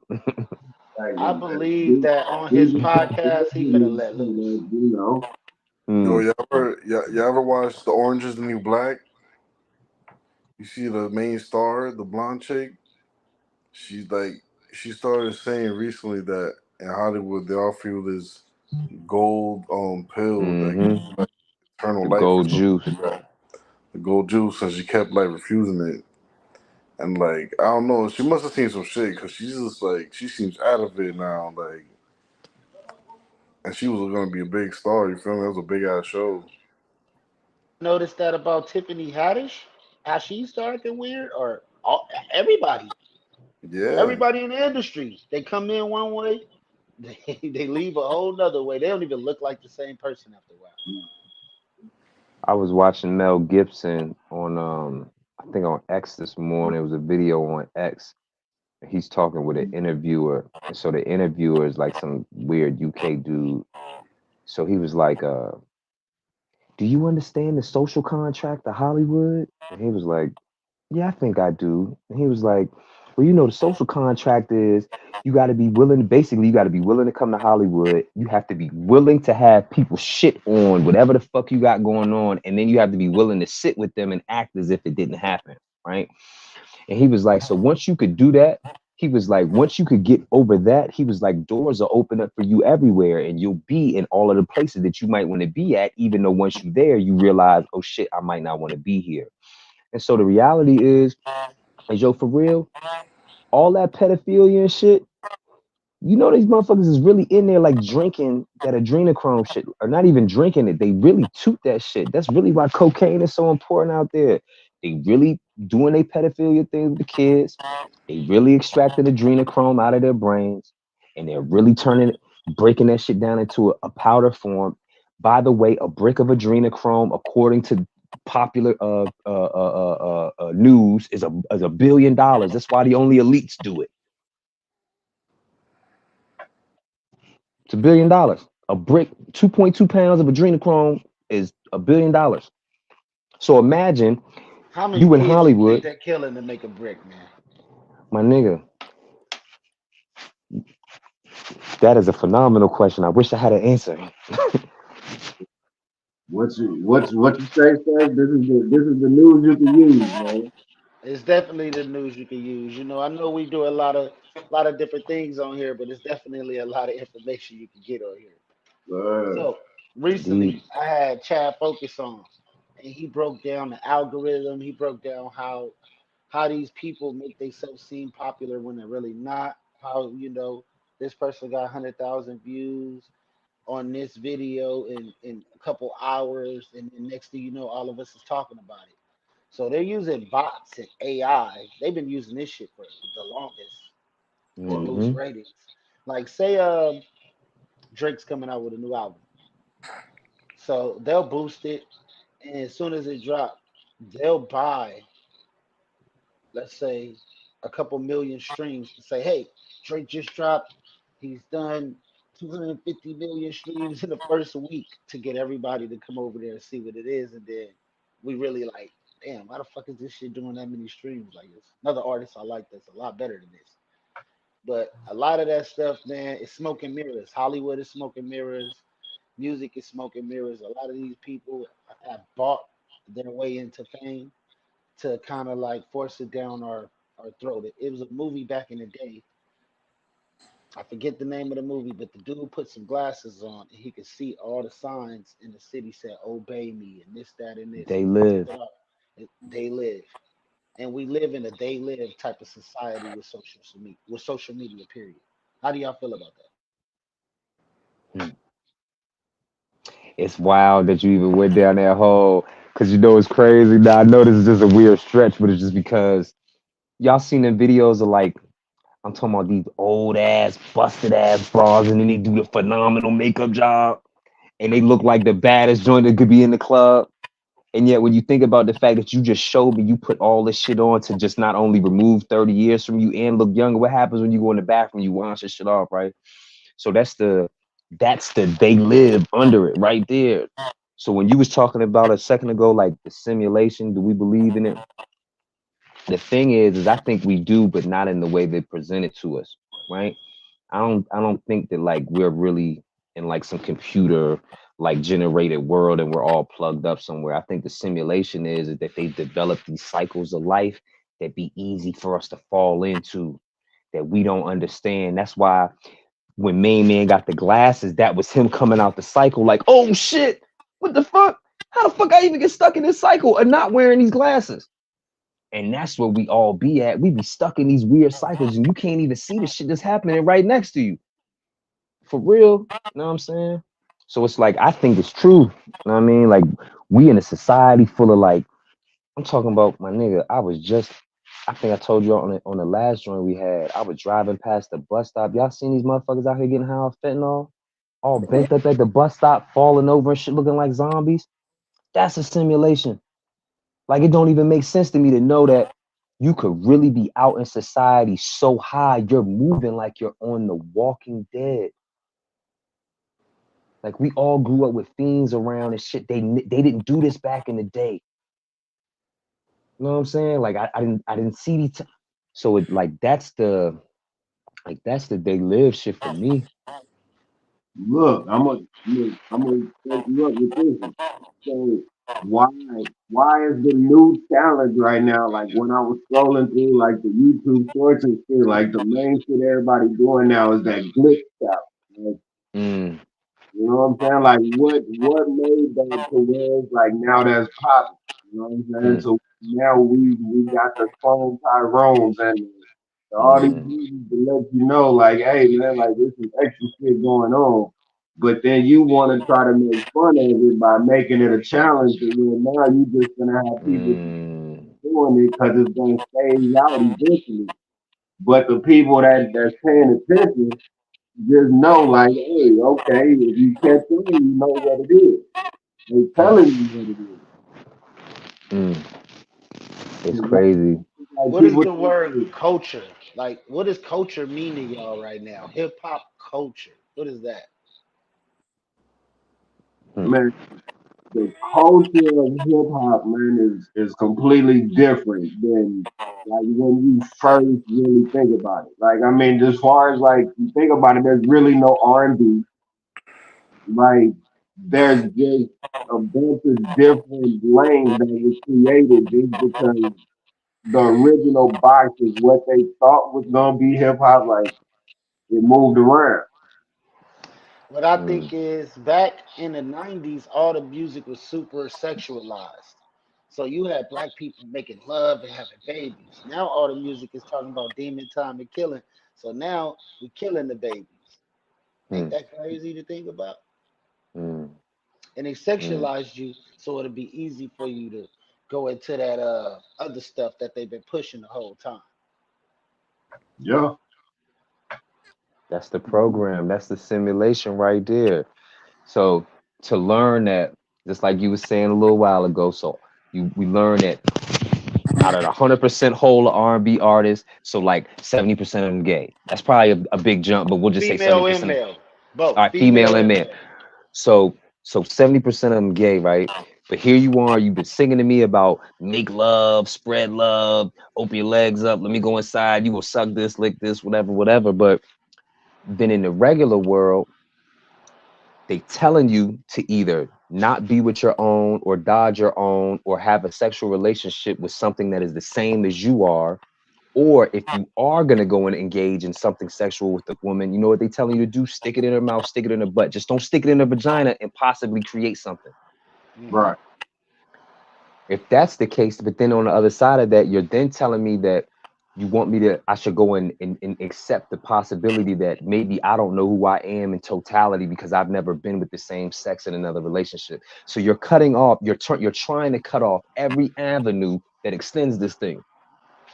I Exactly, man. believe that on his podcast he finna let loose. You know, Yo, Mm, y'all ever watch The Orange Is the New Black? You see the main star, the blonde chick? She's like, she started saying recently that in Hollywood they offer you this gold pill that gives hmm you like eternal The life or gold something juice. like that. The gold juice, and she kept like refusing it. And like, I don't know, she must have seen some shit because she's just like, she seems out of it now. Like, and she was gonna be a big star. You feel me? That was a big ass show. Notice that about Tiffany Haddish? How she started acting weird, or everybody, Yeah. everybody in the industry, they come in one way, they leave a whole nother way. They don't even look like the same person after a while. I was watching Mel Gibson on I think on X this morning. It was a video on X. He's talking with an interviewer. And so the interviewer is like some weird UK dude. So he was like, do you understand the social contract of Hollywood? And he was like, yeah, I think I do. And he was like, well, you know, the social contract is you got to be willing, basically, you got to be willing to come to Hollywood. You have to be willing to have people shit on whatever the fuck you got going on. And then you have to be willing to sit with them and act as if it didn't happen. Right. And he was like, so once you could do that, he was like, once you could get over that, he was like, doors will open up for you everywhere and you'll be in all of the places that you might want to be at, even though once you're there, you realize, oh shit, I might not want to be here. And so the reality is yo, for real, all that pedophilia and shit, you know these motherfuckers is really in there like drinking that adrenochrome shit, or not even drinking it. They really toot that shit. That's really why cocaine is so important out there. They really doing their pedophilia thing with the kids. They really extracting adrenochrome out of their brains, and they're really breaking that shit down into a powder form. By the way, a brick of adrenochrome, according to popular news, is $1 billion. That's why the only elites do it. It's $1 billion. A brick, 2.2 pounds of adrenochrome is $1 billion. So imagine How many you in kids you think Hollywood, they're killing to make a brick, man? my nigga. That is a phenomenal question. I wish I had an answer. what you say, sir? This is the news you can use, man. It's definitely the news you can use. I know we do a lot of different things on here, but it's definitely a lot of information you can get on here. Uh, So Indeed. recently, I had Chad Focus on, and he broke down the algorithm. He broke down how these people make themselves seem popular when they're really not. How this person got 100,000 views on this video in a couple hours, and then next thing you know, all of us is talking about it. So they're using bots and AI. They've been using this shit for the longest to well, boost Mm-hmm. ratings. Like say Drake's coming out with a new album. So they'll boost it, and as soon as it drops, they'll buy, let's say, a couple million streams to say, hey, Drake just dropped. He's done 250 million streams in the first week to get everybody to come over there and see what it is. And then we really like, damn, why the fuck is this shit doing that many streams? Like, it's another artist I like that's a lot better than this. But a lot of that stuff, man, is smoke and mirrors. Hollywood is smoke and mirrors. Music is smoke and mirrors. A lot of these people have bought their way into fame to kind of like force it down our throat. It was a movie back in the day. I forget the name of the movie, but the dude put some glasses on and he could see all the signs in the city said "Obey me" and this, that, and this, They and he looked live. it up. They live, and we live in a they live type of society with media. With social media, period. How do y'all feel about that? Hmm. It's wild that you even went down that hole because you know it's crazy. Now I know this is just a weird stretch, but it's just because y'all seen the videos of like I'm talking about these old ass, busted ass bras, and then they do the phenomenal makeup job, and they look like the baddest joint that could be in the club. And yet, when you think about the fact that you just showed me you put all this shit on to just not only remove 30 years from you and look younger, what happens when you go in the bathroom, you wash this shit off, right? So that's the they live under it right there. So when you was talking about a second ago, like the simulation, do we believe in it? The thing is I think we do, but not in the way they present it to us, right? I don't think that like we're really in like some computer like generated world and we're all plugged up somewhere. I think the simulation is that they develop these cycles of life that be easy for us to fall into that we don't understand. That's why when Main Man got the glasses, that was him coming out the cycle like, oh shit, what the fuck? How the fuck I even get stuck in this cycle of not wearing these glasses? And that's where we all be at. We be stuck in these weird cycles and you can't even see the shit that's happening right next to you. For real. You know what I'm saying? So it's like I think it's true. You know what I mean? Like we in a society full of like I'm talking about my nigga. I think I told you on the last joint we had. I was driving past the bus stop. Y'all seen these motherfuckers out here getting high off fentanyl? All bent up at the bus stop, falling over and shit, looking like zombies. That's a simulation. Like it don't even make sense to me to know that you could really be out in society so high you're moving like you're on the Walking Dead. Like we all grew up with fiends around and shit. They didn't do this back in the day. You know what I'm saying? Like I didn't see these. So it that's the they live shit for me. look, I'm gonna set you up with this one. So why why is the new challenge right now? Like when I was scrolling through like the YouTube shorts and shit, like the main shit everybody doing now is that glitch challenge. Mm, You know what I'm saying? Like what made that to where it's like now that's popping. You know what I'm saying? mm, So now we got the clone Tyrones and all these mm, movies to let you know, like, hey man, like there's some extra shit going on. But then you want to try to make fun of it by making it a challenge, and then now you just gonna have people mm, doing it because it's gonna phase out eventually. But the people that's paying attention just know, like, hey, okay, if you catch on, you know what it is. They mm, telling you what it is. mm. It's 'Cause crazy. like What is people the think, word hey, culture? Like, what does culture mean to y'all right now? Hip hop culture. What is that? Mm, man, the culture of hip hop, man, is completely different than like when you first really think about it. Like, I mean, as far as like you think about it, there's really no R&B. Like, there's just a bunch of different lanes that was created just because the original box is what they thought was gonna be hip hop. Like, it moved around. What I Mm, think is back in the 90s, all the music was super sexualized. So you had black people making love and having babies. Now all the music is talking about demon time and killing. So now we killing the babies. Ain't mm, that crazy to think about? mm, And they mm. sexualized you so it'll be easy for you to go into that other stuff that they've been pushing the whole time. Yeah. That's the program. That's the simulation right there. So to learn that, just like you were saying a little while ago, so we learned that out of the 100% whole R&B artists, so like 70% of them gay. That's probably a big jump, but we'll just say Female and 70%. male. All Both right, female female and and male. male. So 70% of them gay, right? But here you are, you've been singing to me about make love, spread love, open your legs up, let me go inside, you will suck this, lick this, whatever, whatever. But then in the regular world, they telling you to either not be with your own or dodge your own or have a sexual relationship with something that is the same as you are. Or if you are gonna go and engage in something sexual with the woman, you know what they telling you to do? Stick it in her mouth, stick it in her butt. Just don't stick it in her vagina and possibly create something. Hmm. Right. If that's the case, but then on the other side of that, you're then telling me that you want me to, I should go and accept the possibility that maybe I don't know who I am in totality because I've never been with the same sex in another relationship. So you're cutting off, you're trying to cut off every avenue that extends this thing.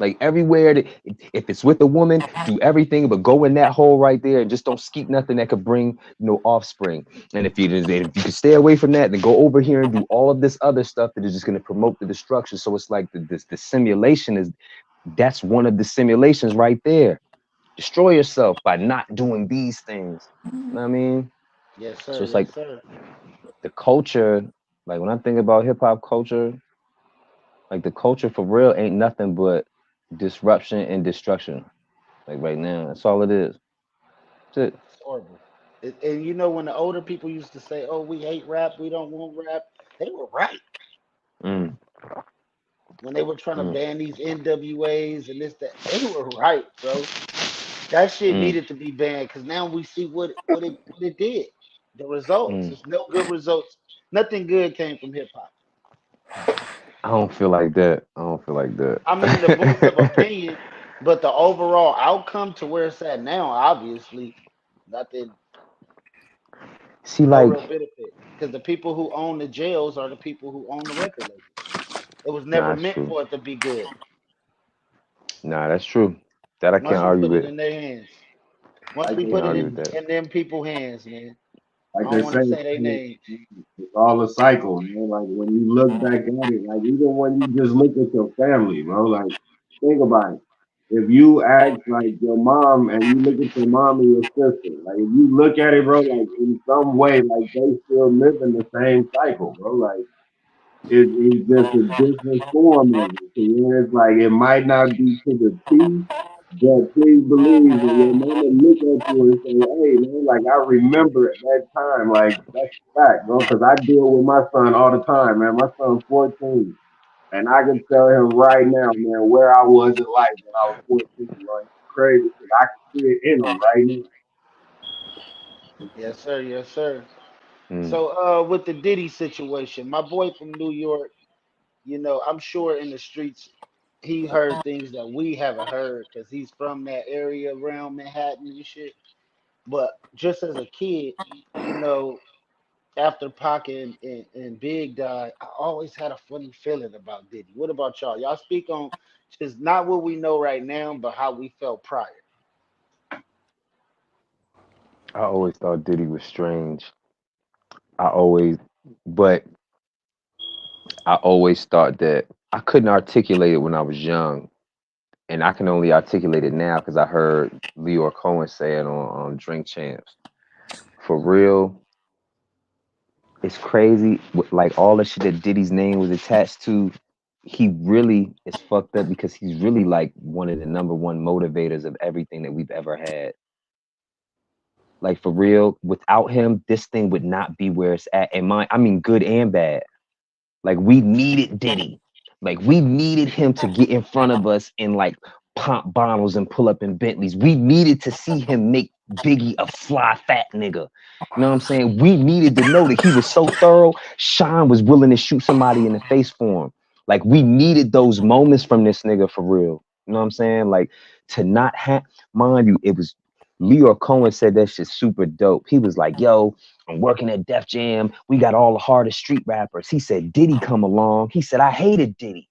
Like everywhere that if it's with a woman, do everything but go in that hole right there and just don't skeet nothing that could bring offspring. And if you can stay away from that, then go over here and do all of this other stuff that is just going to promote the destruction. So it's like the simulation is that's one of the simulations right there. Destroy yourself by not doing these things. You know what I mean? Yes, So sir. it's Yes, like sir. the culture, like when I think about hip hop culture, like the culture for real ain't nothing but disruption and destruction. Like right now, that's all it is. That's it. It's horrible. And you know when the older people used to say, "Oh, we hate rap, we don't want rap," they were right. Mm, When they were trying to mm, ban these NWAs and this that, they were right, bro. That shit mm, needed to be banned because now we see what it did. The results. mm. There's no good results. Nothing good came from hip hop. I don't feel like that. I don't feel like I mean, the voice of that. opinion, but the overall outcome to where it's at now, obviously, nothing, See, no like, real benefit. Because the people who own the jails are the people who own the record labels. It was nah, never that's meant true. for it to be good. Nah, that's true. That I Once can't we argue put it with. in their hands, once Like we they Can't put it argue with that. in them people hands, man. I like don't they want say, to say their names. it's all a cycle, man. Like when you look back at it, like even when you just look at your family, bro, like think about it. If you ask like your mom and you look at your mom and your sister, like if you look at it, bro, like in some way, like they still live in the same cycle, bro. Like it's just a different form of it. So where it's like it might not be to the T, but please believe when your mama look at you and say, "Hey man, like I remember at that time, like that's a fact, bro." Because I deal with my son all the time, man. My son's 14, and I can tell him right now, man, where I was in life when I was 14, bro. It's crazy because I can see it in him right now. Yes, sir. Yes, sir. Mm. So, with the Diddy situation, my boy from New York, I'm sure in the streets he heard things that we haven't heard because he's from that area around Manhattan and shit. But just as a kid, you know, after Pac and Big died, I always had a funny feeling about Diddy. What about y'all? Y'all speak on just not what we know right now, but how we felt prior. I always thought Diddy was strange. I always, but I always thought that I couldn't articulate it when I was young, and I can only articulate it now because I heard Leor Cohen say it on Drink Champs. For real, it's crazy. Like all the shit that Diddy's name was attached to, he really is fucked up because he's really like one of the number one motivators of everything that we've ever had. Like for real, without him, this thing would not be where it's at. And I mean, good and bad. Like we needed Diddy. Like we needed him to get in front of us and like pop bottles and pull up in Bentleys. We needed to see him make Biggie a fly fat nigga. You know what I'm saying? We needed to know that he was so thorough. Sean was willing to shoot somebody in the face for him. Like we needed those moments from this nigga for real. You know what I'm saying? Like to not have, mind you, it was Leo Cohen said that shit super dope. He was like, yo, I'm working at Def Jam. We got all the hardest street rappers. He said, Diddy come along. He said, I hated Diddy.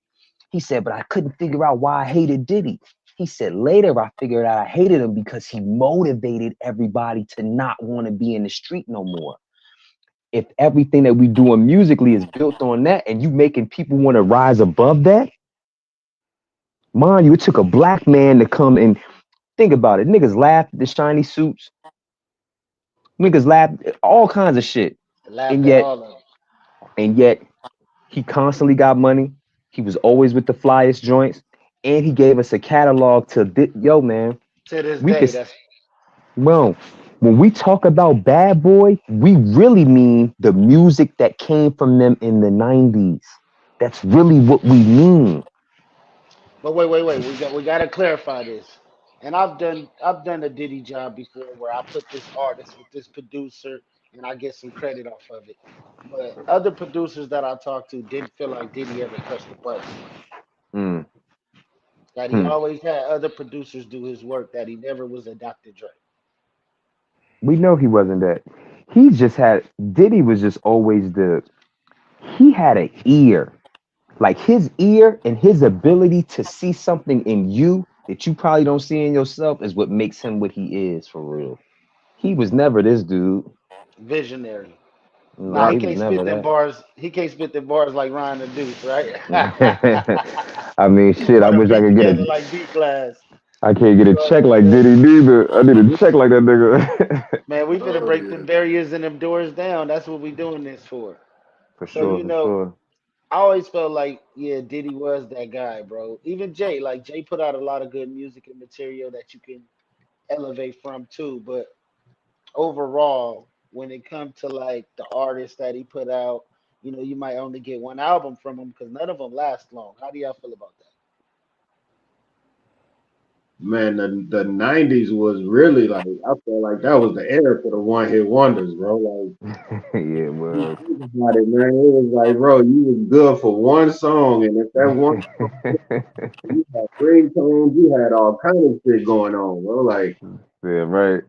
He said, but I couldn't figure out why I hated Diddy. He said, later I figured out I hated him because he motivated everybody to not want to be in the street no more. If everything that we doing musically is built on that and you making people want to rise above that, mind you, it took a black man to come and think about it. Niggas laughed at the shiny suits. Niggas laughed at all kinds of shit. Laughed And at yet, all of them. and yet he constantly got money. He was always with the flyest joints. And he gave us a catalog to, yo, man, To this we day, could, that's well, when we talk about Bad Boy, we really mean the music that came from them in the 90s. That's really what we mean. but wait. We got to clarify this. And I've done a Diddy job before where I put this artist with this producer and I get some credit off of it. But other producers that I talked to didn't feel like Diddy ever pressed the button on him. Mm, That he hmm. always had other producers do his work. That he never was a Dr. Dre. We know he wasn't that. He just had, Diddy was just always he had an ear. Like his ear and his ability to see something in you that you probably don't see in yourself is what makes him what he is for real. He was never this dude. Visionary. Nah, No, he he was can't spit never them that. bars. He can't spit them bars like Ryan the Deuce, right? I mean, He shit. I put a wish I beat could get together a. like B class. I can't get You a know what check I'm like saying? Diddy neither. I need a check like that nigga. Man, we finna Oh break them yeah. barriers and them doors down. That's what we doing this for. For So sure, for sure. I always felt like yeah, Diddy was that guy, bro. Even Jay, like Jay put out a lot of good music and material that you can elevate from too. But overall, when it comes to like the artists that he put out, you might only get one album from him because none of them last long. How do y'all feel about that? Man, the '90s was really like I felt like that was the era for the one hit wonders, bro. Like Yeah, it you was. think about it, man. It was like, bro, you was good for one song, and if that one song, you had ringtones, you had all kind of shit going on, bro. Yeah, right.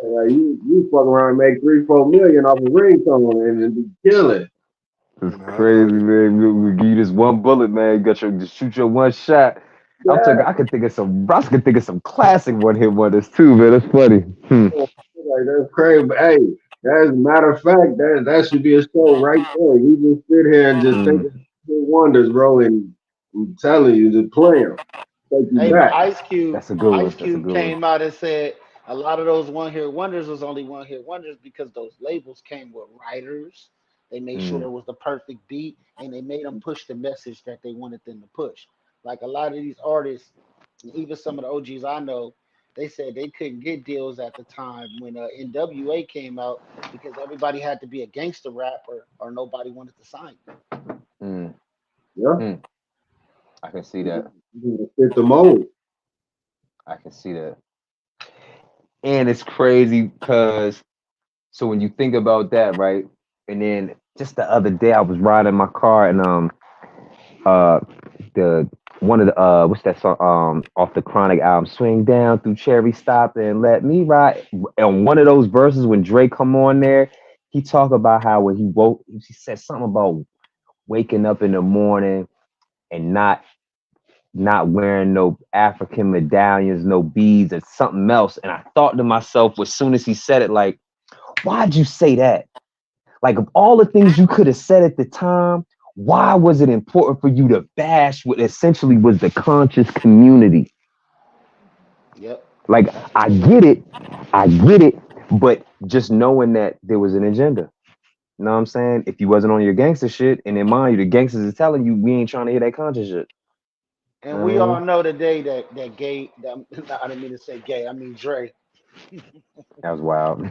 Like you fuck around and make 3-4 million off a ringtone and be killing. It's crazy, Hell man. We give you this one bullet, man. You got your just shoot your one shot. I'm talking. Yeah, I could think of some. I could think of some classic one hit wonders too, man. That's funny. Hmm. like that's crazy. But hey, as a matter of fact, that should be a show right there. We just sit here and just think Mm. of hit wonders, bro, and I'm telling you, just play them, take you Hey, but back. Ice Cube, That's a good one. Ice That's a Cube good one. came out and said a lot of those one hit wonders was only one hit wonders because those labels came with writers. They made sure Mm. there was the perfect beat and they made them push the message that they wanted them to push. Like a lot of these artists, even some of the OGs I know, they said they couldn't get deals at the time when NWA came out because everybody had to be a gangster rapper or nobody wanted to sign you. Mm. Yeah, Mm. I can see you that. gotta fit the mold. I can see that. And it's crazy because so when you think about that, right? And then just the other day I was riding my car and uh the one of the what's that song off the Chronic album, swing down through Cherry Stop and let me ride. And one of those verses when Drake come on there, he talk about how when he woke, he said something about waking up in the morning and not wearing no African medallions, no beads, or something else. And I thought to myself, as soon as he said it, like, why'd you say that? Like, of all the things you could have said at the time, why was it important for you to bash what essentially was the conscious community? Yep, Like, that's a I good one. get it, I get it, but just knowing that there was an agenda. You know what I'm saying? If you wasn't on your gangster shit, and in mind you, the gangsters is telling you we ain't trying to hear that conscious shit. You And know what we I all mean? know today that gay. That, I didn't mean to say gay. I mean Dre. That was wild.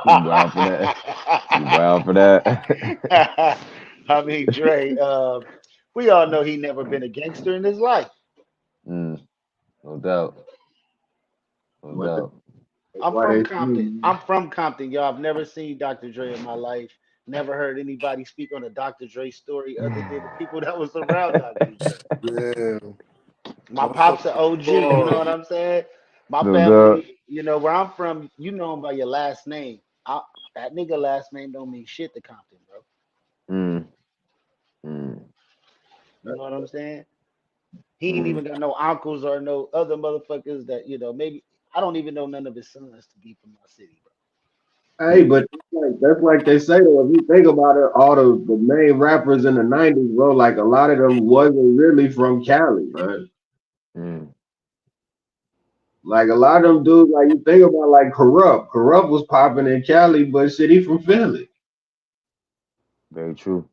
You wild for that. You wild for that. I mean Dre. We all know he never been a gangster in his life. Mm, no doubt. No But doubt. That's I'm why from they say, Compton. man. I'm from Compton, y'all. I've never seen Dr. Dre in my life. Never heard anybody speak on a Dr. Dre story other than the people that was around Dr. Dre. Damn. My Motherfucker. pop's an OG, you know Oh, what I'm saying? My No doubt. family, where I'm from, you know him by your last name. That nigga last name don't mean shit to Compton, bro. Mm, mm, You know what I'm saying? He ain't mm. even got no uncles or no other motherfuckers that, maybe I don't even know none of his sons to be from my city, bro. Hey, but that's like they say though. If you think about it, all the main rappers in the '90s, bro, like a lot of them wasn't really from Cali, man. Mm, Like a lot of them dudes, like you think about like Corrupt. Corrupt was popping in Cali, but shit, he from Philly. very true.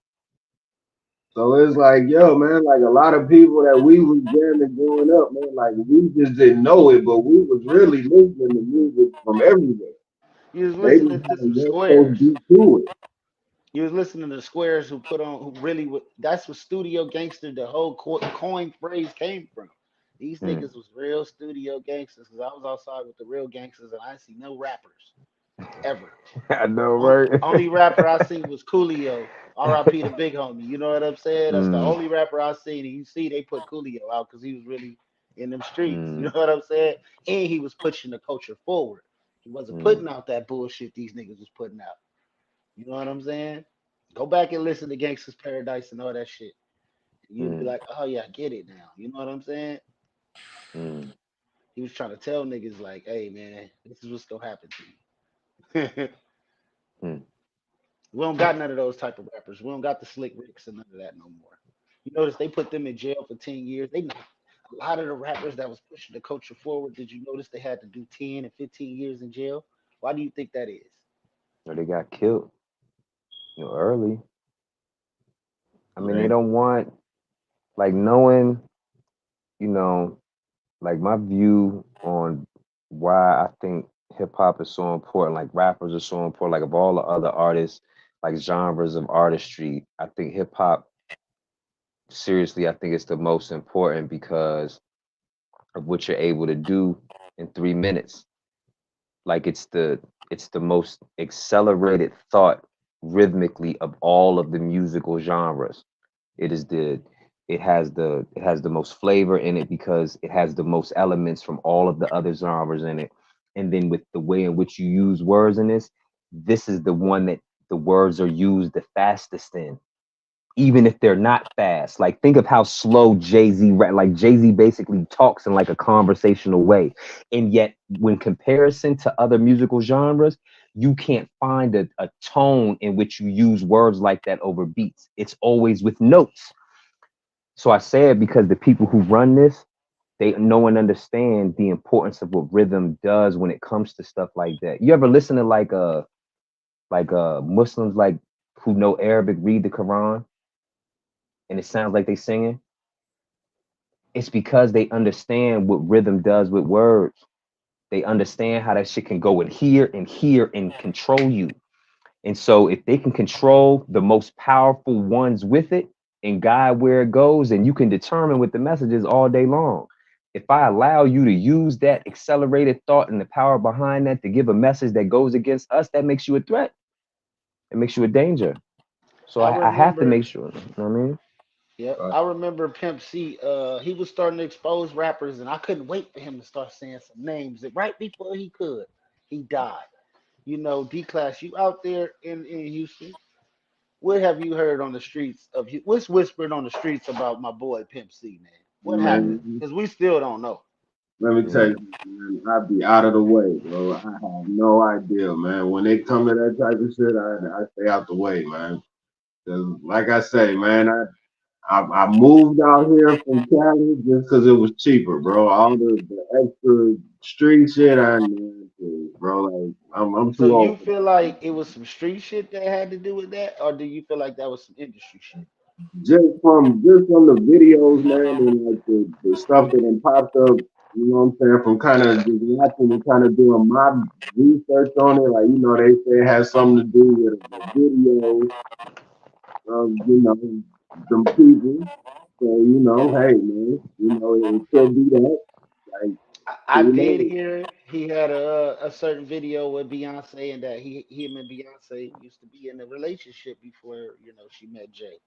So it's like, yo, man, like a lot of people that we was jamming growing up, man, like we just didn't know it, but we was really listening to music from everywhere. You was They just listening to had a some West Coast squares. beat to it. You was listening to squares who put on who really that's what studio gangster the whole coin phrase came from. These Mm. niggas was real studio gangsters because I was outside with the real gangsters and I didn't see no rappers ever. I know, On, right? only rapper I seen was Coolio. R.I.P. the big homie. You know what I'm saying? That's the Mm, only rapper I seen. And you see, they put Coolio out because he was really in them streets. You know mm, what I'm saying? And he was pushing the culture forward. He wasn't mm, putting out that bullshit these niggas was putting out. You know what I'm saying? Go back and listen to Gangsta's Paradise and all that shit. You'd be mm, like, oh yeah, I get it now. You know what I'm saying? mm, He was trying to tell niggas like, hey man, this is what's gonna happen to you. mm. We don't got none of those type of rappers. We don't got the Slick Ricks and none of that no more. You notice they put them in jail for 10 years. They a lot of the rappers that was pushing the culture forward. Did you notice they had to do 10 and 15 years in jail? Why do you think that is? Or they got killed, early. I mean, they Right? don't want like knowing, you know, like my view on why I think hip hop is so important, like rappers are so important, like of all the other artists, like genres of artistry, I think hip hop, seriously, I think it's the most important because of what you're able to do in 3 minutes. Like it's the most accelerated thought rhythmically of all of the musical genres. It is the it has the most flavor in it because it has the most elements from all of the other genres in it. And then with the way in which you use words in this is the one that the words are used the fastest in, even if they're not fast. Like think of how slow Jay-Z like Jay-Z basically talks in like a conversational way. And yet when comparison to other musical genres, you can't find a tone in which you use words like that over beats. It's always with notes. So I say it because the people who run this, they know and understand the importance of what rhythm does when it comes to stuff like that. You ever listen to like Muslims like who know Arabic read the Quran and it sounds like they singing? It's because they understand what rhythm does with words. They understand how that shit can go in here and control you. And so if they can control the most powerful ones with it and guide where it goes, and you can determine what the message is all day long. If I allow you to use that accelerated thought and the power behind that to give a message that goes against us, that makes you a threat. It makes you a danger. So I I have to remember make sure. You know what I mean? Yep, Right. I remember Pimp C. He was starting to expose rappers, and I couldn't wait for him to start saying some names. And right before he could, he died. D Class, you out there in Houston? What have you heard on the streets of? What's whispered on the streets about my boy Pimp C, man? What happened? Mm, Man, Because we still don't know. let me tell mm, you, man, I'd be out of the way, bro. I have no idea, man. When they come to that type of shit, I stay out the way, man. 'Cause like I say, man, I moved out here from Cali just because it was cheaper, bro. All the extra street shit I ain't into, bro. Like I'm So too you old for feel like it was some street shit that had to do with that, or do you feel like that was some industry shit? just from the videos, man, and like the stuff that then popped up. You know what I'm saying? From kind of just watching and kind of doing my research on it, like they say it has something to do with the video of some people. So hey man, it could be that. Like I You did know, hear he had a certain video with Beyonce and that him and Beyonce used to be in a relationship before she met Jay.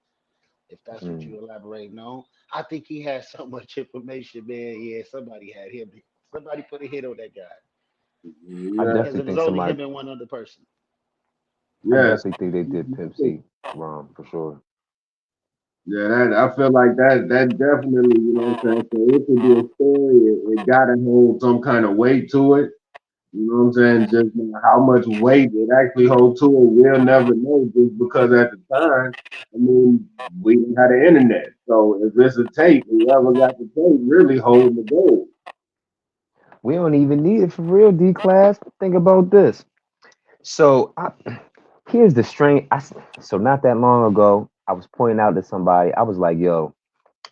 If that's what Mm. you elaborating on, I think he had so much information, man. Yeah, somebody had him. Somebody put a hit on that guy I yeah, because definitely it was think only somebody. him and one other person. I yes. definitely think they did Pimp C wrong for sure. Yeah, that I feel like that definitely, you know what I'm saying? So it could be a story, it gotta hold some kind of weight to it. You know what I'm saying? Just how much weight it actually holds to it, we'll never know just because at the time, I mean, we didn't have the internet. So if it's a tape, whoever got the tape really holding the gold. We don't even need it for real, D class. Think about this. So here's the strange. So not that long ago, I was pointing out to somebody. I was like, "Yo,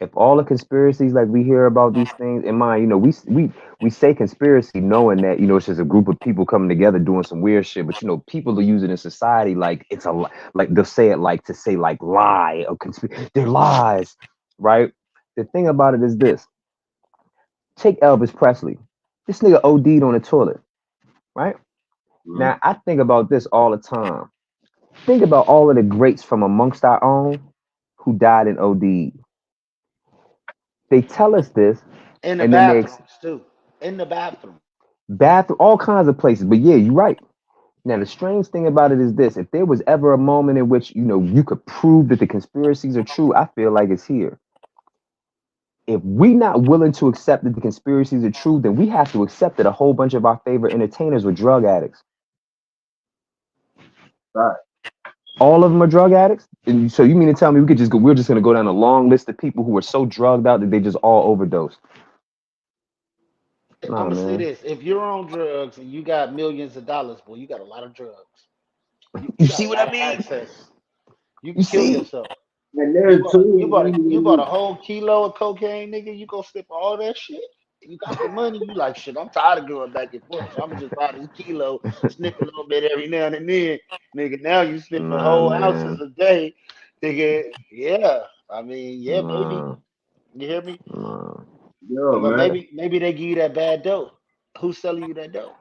if all the conspiracies like we hear about these things, in mind, we say conspiracy, knowing that it's just a group of people coming together doing some weird shit. But people are using in society like it's like they'll say it like to say like lie or they're lies, right? The thing about it is this: take Elvis Presley. This nigga OD'd on the toilet, right? Mhm. Now I think about this all the time. Think about all of the greats from amongst our own who died in OD. They tell us this, In the and then bathrooms too. In the bathroom. bathroom, all kinds of places. But yeah, you're right. Now the strange thing about it is this: if there was ever a moment in which you could prove that the conspiracies are true, I feel like it's here. If we not willing to accept that the conspiracies are true, then we have to accept that a whole bunch of our favorite entertainers were drug addicts. Right. All of them are drug addicts. And so you mean to tell me we're just gonna go down a long list of people who were so drugged out that they just all overdosed? I'm Nah, gonna say man. this: if you're on drugs and you got millions of dollars, boy, you got a lot of drugs. You You got see a what lot I of mean? access. You You can kill see? yourself. And You there's bought a you two, bought a you bought a whole kilo of cocaine, nigga. You gonna slip all that shit? You got the money. You like shit. I'm tired of going back and forth, so I'm gonna just buy this kilo, snip a little bit every now and then, nigga. Now you sniffing Nah, whole ounces man. a day, nigga. Yeah, I mean, yeah, maybe. Nah, You hear me? nah. yo, But man. maybe they give you that bad dope. Who's selling you that dope?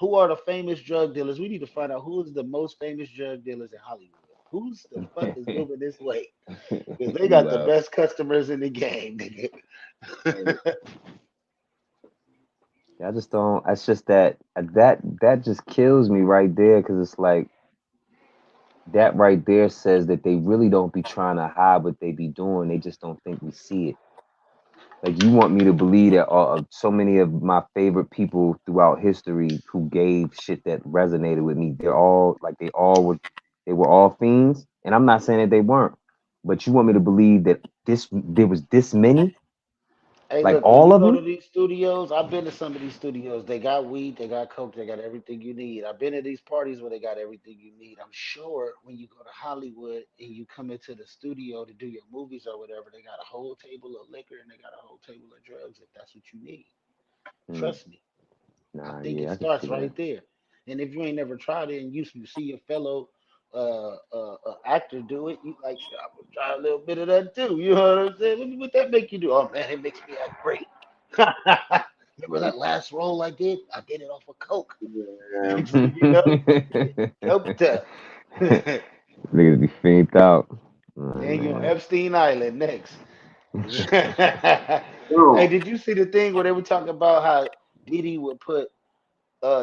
Who are the famous drug dealers? We need to find out who is the most famous drug dealers in Hollywood. Who's the fuck is moving this way? Because they You got the wild. best customers in the game, nigga. Yeah, I just don't. It's just that just kills me right there because it's like that right there says that they really don't be trying to hide what they be doing. They just don't think we see it. Like you want me to believe that so many of my favorite people throughout history who gave shit that resonated with me, they were all fiends. And I'm not saying that they weren't, but you want me to believe that there was this many, Hey, like look, when all you of go to them. these studios, I've been to some of these studios. They got weed, they got coke, they got everything you need. I've been to these parties where they got everything you need. I'm sure when you go to Hollywood and you come into the studio to do your movies or whatever, they got a whole table of liquor and they got a whole table of drugs if that's what you need. Hmm, Trust me. I nah, think it yeah, I can starts see that. right there. And if you ain't never tried it and you see your fellow actor do it, you like, shit, I'm gonna try a little bit of that too. You know what I'm saying? What that make you do? Oh man, it makes me act great. Remember that last role I did? I did it off of coke. Yeah, You know, coked up. Niggas be fiended out. Oh, And you on man. Epstein Island next. Hey, yo, did you see the thing where they were talking about how Diddy would put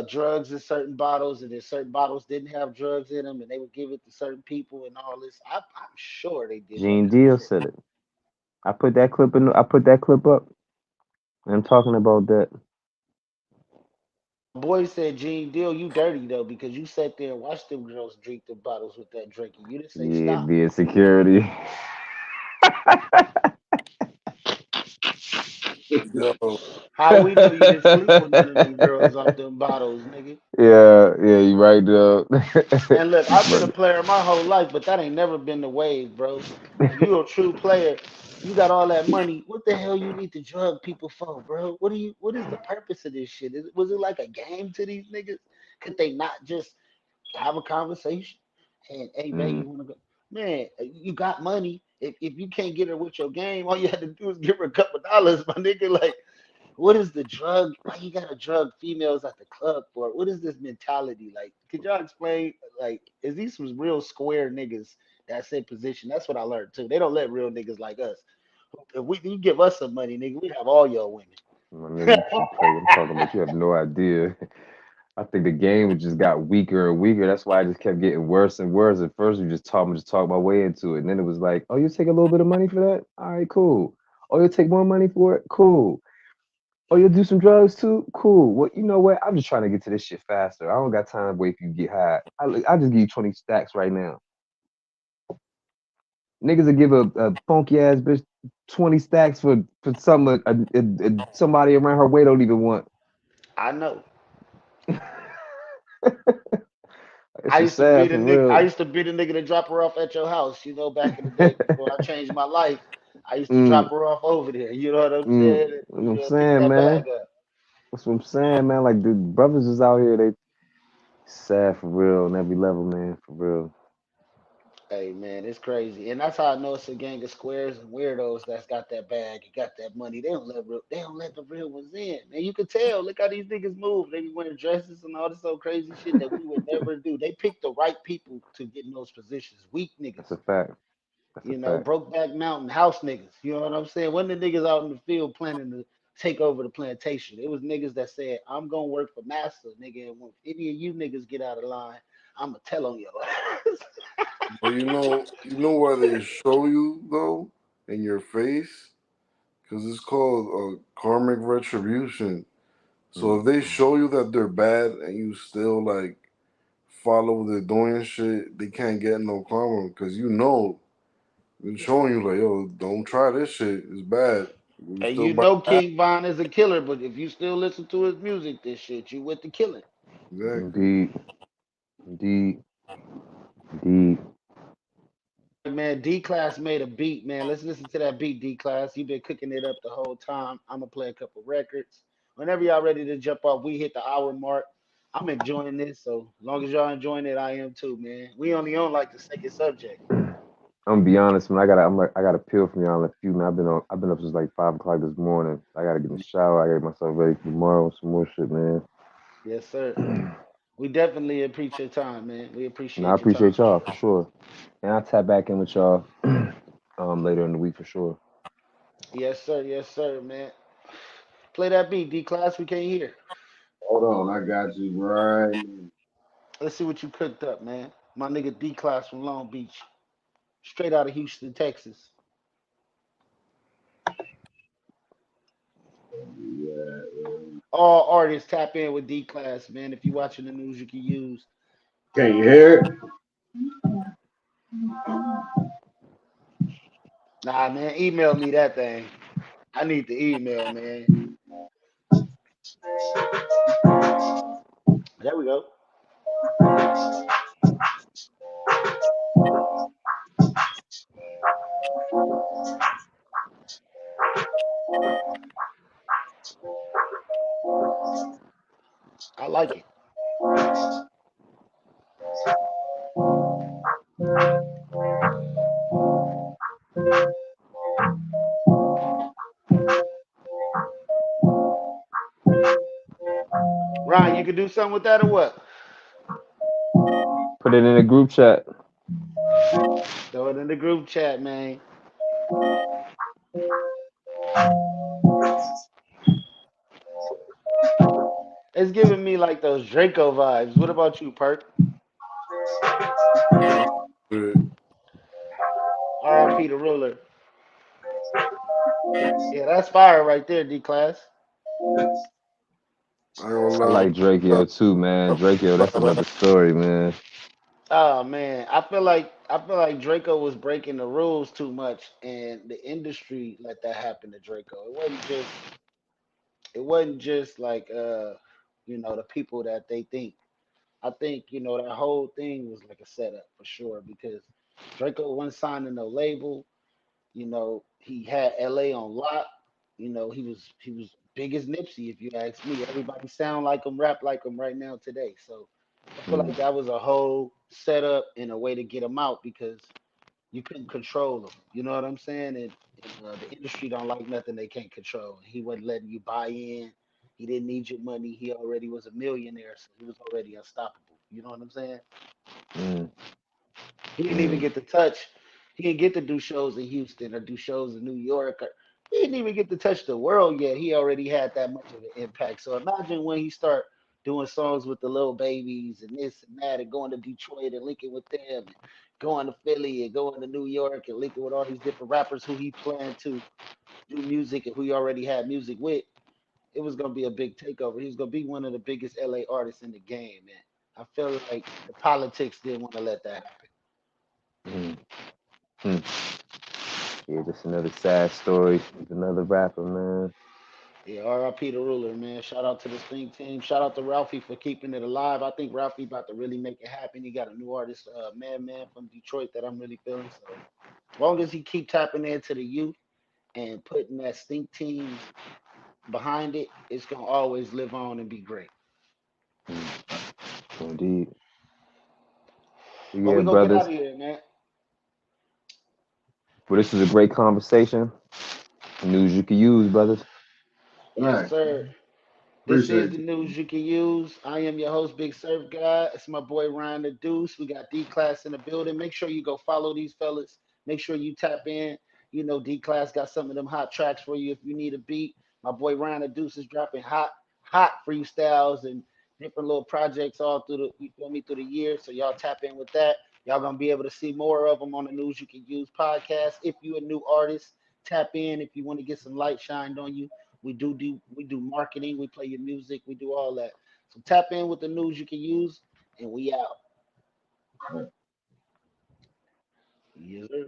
drugs in certain bottles, and then certain bottles didn't have drugs in them, and they would give it to certain people and all this. I'm sure they did that Gene kind of Deal shit. said it. I put that clip up. I'm talking about that. My boy said, Gene Deal, you dirty though, because you sat there and watched them girls drink the bottles with that drink, and you didn't say Yeah, stop. being security. Yo, How we know you didn't sleep with none of them girls off them bottles, nigga? Yeah, yeah, you right though. And look, I've been a But player my whole life, but that ain't never been the wave, bro. If you a true player, you got all that money. What the hell you need to drug people for, bro? What is the purpose of this shit? Was it like a game to these niggas? Could they not just have a conversation? And hey, babe, mm, you wanna go? Man, you got money. If you can't get her with your game, all you had to do is give her a couple dollars, my nigga. Like, what is the drug? Why you gotta drug females at the club for? What is this mentality? Like, could y'all explain? Like, is these some real square niggas that's in position? That's what I learned too. They don't let real niggas like us. If you give us some money, nigga, we have all your women. My nigga, you crazy. I'm talking about you have no idea. I think the game just got weaker and weaker. That's why I just kept getting worse and worse. At first, you just talk my way into it, and then it was like, oh, you take a little bit of money for that? All right, cool. Oh, you'll take more money for it? Cool. Oh, you'll do some drugs too? Cool. Well, you know what? I'm just trying to get to this shit faster. I don't got time to wait for you to get high. I just give you 20 stacks right now. Niggas will give a funky ass bitch 20 stacks for something somebody around her way don't even want. I know. It's just sad for I real. used to be the nigga to drop her off at your house. You know, back in the day before I changed my life, I used to drop mm, her off over there. You know what I'm mm. saying? What I'm Pick saying, that bag man. up. That's what I'm saying, man. Like the brothers is out here, they sad for real on every level, man. For real. Hey man, it's crazy, and that's how I know it's a gang of squares and weirdos that's got that bag and got that money. They don't let the real ones in, man. You could tell. Look how these niggas move. They be wearing dresses and all this old crazy shit that we would never do. They pick the right people to get in those positions. Weak That's a niggas, fact. That's a you know, fact. Brokeback Mountain house niggas. You know what I'm saying? When the niggas out in the field planning to take over the plantation, it was niggas that said, "I'm gonna work for master, nigga. And when any of you niggas get out of line, I'ma tell on your ass." But why they show you though in your face? Because it's called karmic retribution. So Mm, if they mm. show you that they're bad and you still like follow what they're doing and shit, they can't get no karma because they're showing you like, yo, don't try this shit. It's bad. You And still you buy know that. King Von is a killer, but if you still listen to his music, this shit, you with the killing. Exactly. Indeed. Indeed. Indeed. Hey, man, D Class made a beat, man. Let's listen to that beat, D Class. You've been cooking it up the whole time. I'm gonna play a couple records. Whenever y'all ready to jump off, we hit the hour mark. I'm enjoying this, so as long as y'all enjoying it, I am too, man. We only on like the second subject. I'm gonna be honest, man. I got a pill from y'all in a few, man. I've been up since like 5 o'clock this morning. I gotta get in the shower. I gotta get myself ready for tomorrow. Some more shit, man. Yes, sir. We definitely appreciate your time, man. We And I appreciate your time appreciate for y'all sure. for sure. And I'll tap back in with y'all later in the week for sure. Yes, sir. Yes, sir, man. Play that beat, D Class. We can't hear. Hold on, I got you right now. Let's see what you cooked up, man. My nigga D Class from Long Beach, straight out of Houston, Texas. Yeah. All artists tap in with D Class, man. If you're watching the news, you can use. Can you hear it? Nah, man, email me that thing. I need the email, man. There we go. I like it. Ryan, you can do something with that or what? Put it in the group chat. Throw it in the group chat, man. It's giving me like those Draco vibes. What about you, Perk? Yeah, but R.I.P. the ruler. Yeah, that's fire right there, D Class. I ain't gonna I lie. like Drakeo too, man. Drakeo, that's another story, man. Oh man, I feel like Draco was breaking the rules too much, and the industry let that happen to Draco. It wasn't just like the people that they think. I think that whole thing was like a setup for sure because Draco wasn't signing no label. He had LA on lock. He was big as Nipsey, if you ask me. Everybody sound like him, rap like him right now today. So I feel Mm, like that was a whole setup and a way to get him out because You couldn't control him. You know what I'm saying? And the industry don't like nothing they can't control. He wasn't letting you buy in. He didn't need your money. He already was a millionaire, so he was already unstoppable. You know what I'm saying? Mm, He didn't even mm, get to touch. He didn't get to do shows in Houston or do shows in New York. He didn't even get to touch the world yet. He already had that much of an impact. So imagine when he start doing songs with the little babies and this and that, and going to Detroit and linking with them, and going to Philly and going to New York and linking with all these different rappers who he planned to do music and who he already had music with. It was gonna be a big takeover. He was gonna be one of the biggest LA artists in the game, man. I feel like the politics didn't want to let that happen. mm, mm. Yeah, just another sad story with another rapper, man. Yeah, RIP the ruler, man. Shout out to the Sting team. Shout out to Ralphie for keeping it alive. I think Ralphie about to really make it happen. He got a new artist, Madman from Detroit, that I'm really feeling. So as long as he keep tapping into the youth and putting that Stink team behind it, it's gonna always live on and be great. Mm, indeed. But Yeah, we gonna get out brothers. of here, man. Well, this was a great conversation. News you can use, brothers. Yes, Right. sir. This is Appreciate the you. news you can use. I am your host, Big Surf God. It's my boy Ryan the Deuce. We got D Class in the building. Make sure you go follow these fellas. Make sure you tap in. You know, D Class got some of them hot tracks for you if you need a beat. My boy Ryan the Deuce is dropping hot freestyles and different little projects all through the, you feel me, through the year. So y'all tap in with that. Y'all gonna be able to see more of them on the News You Can Use podcast. If you a new artist, tap in. If you want to get some light shined on you, we do marketing, we play your music, we do all that. So tap in with the news you can use, and we out. Yes, sir.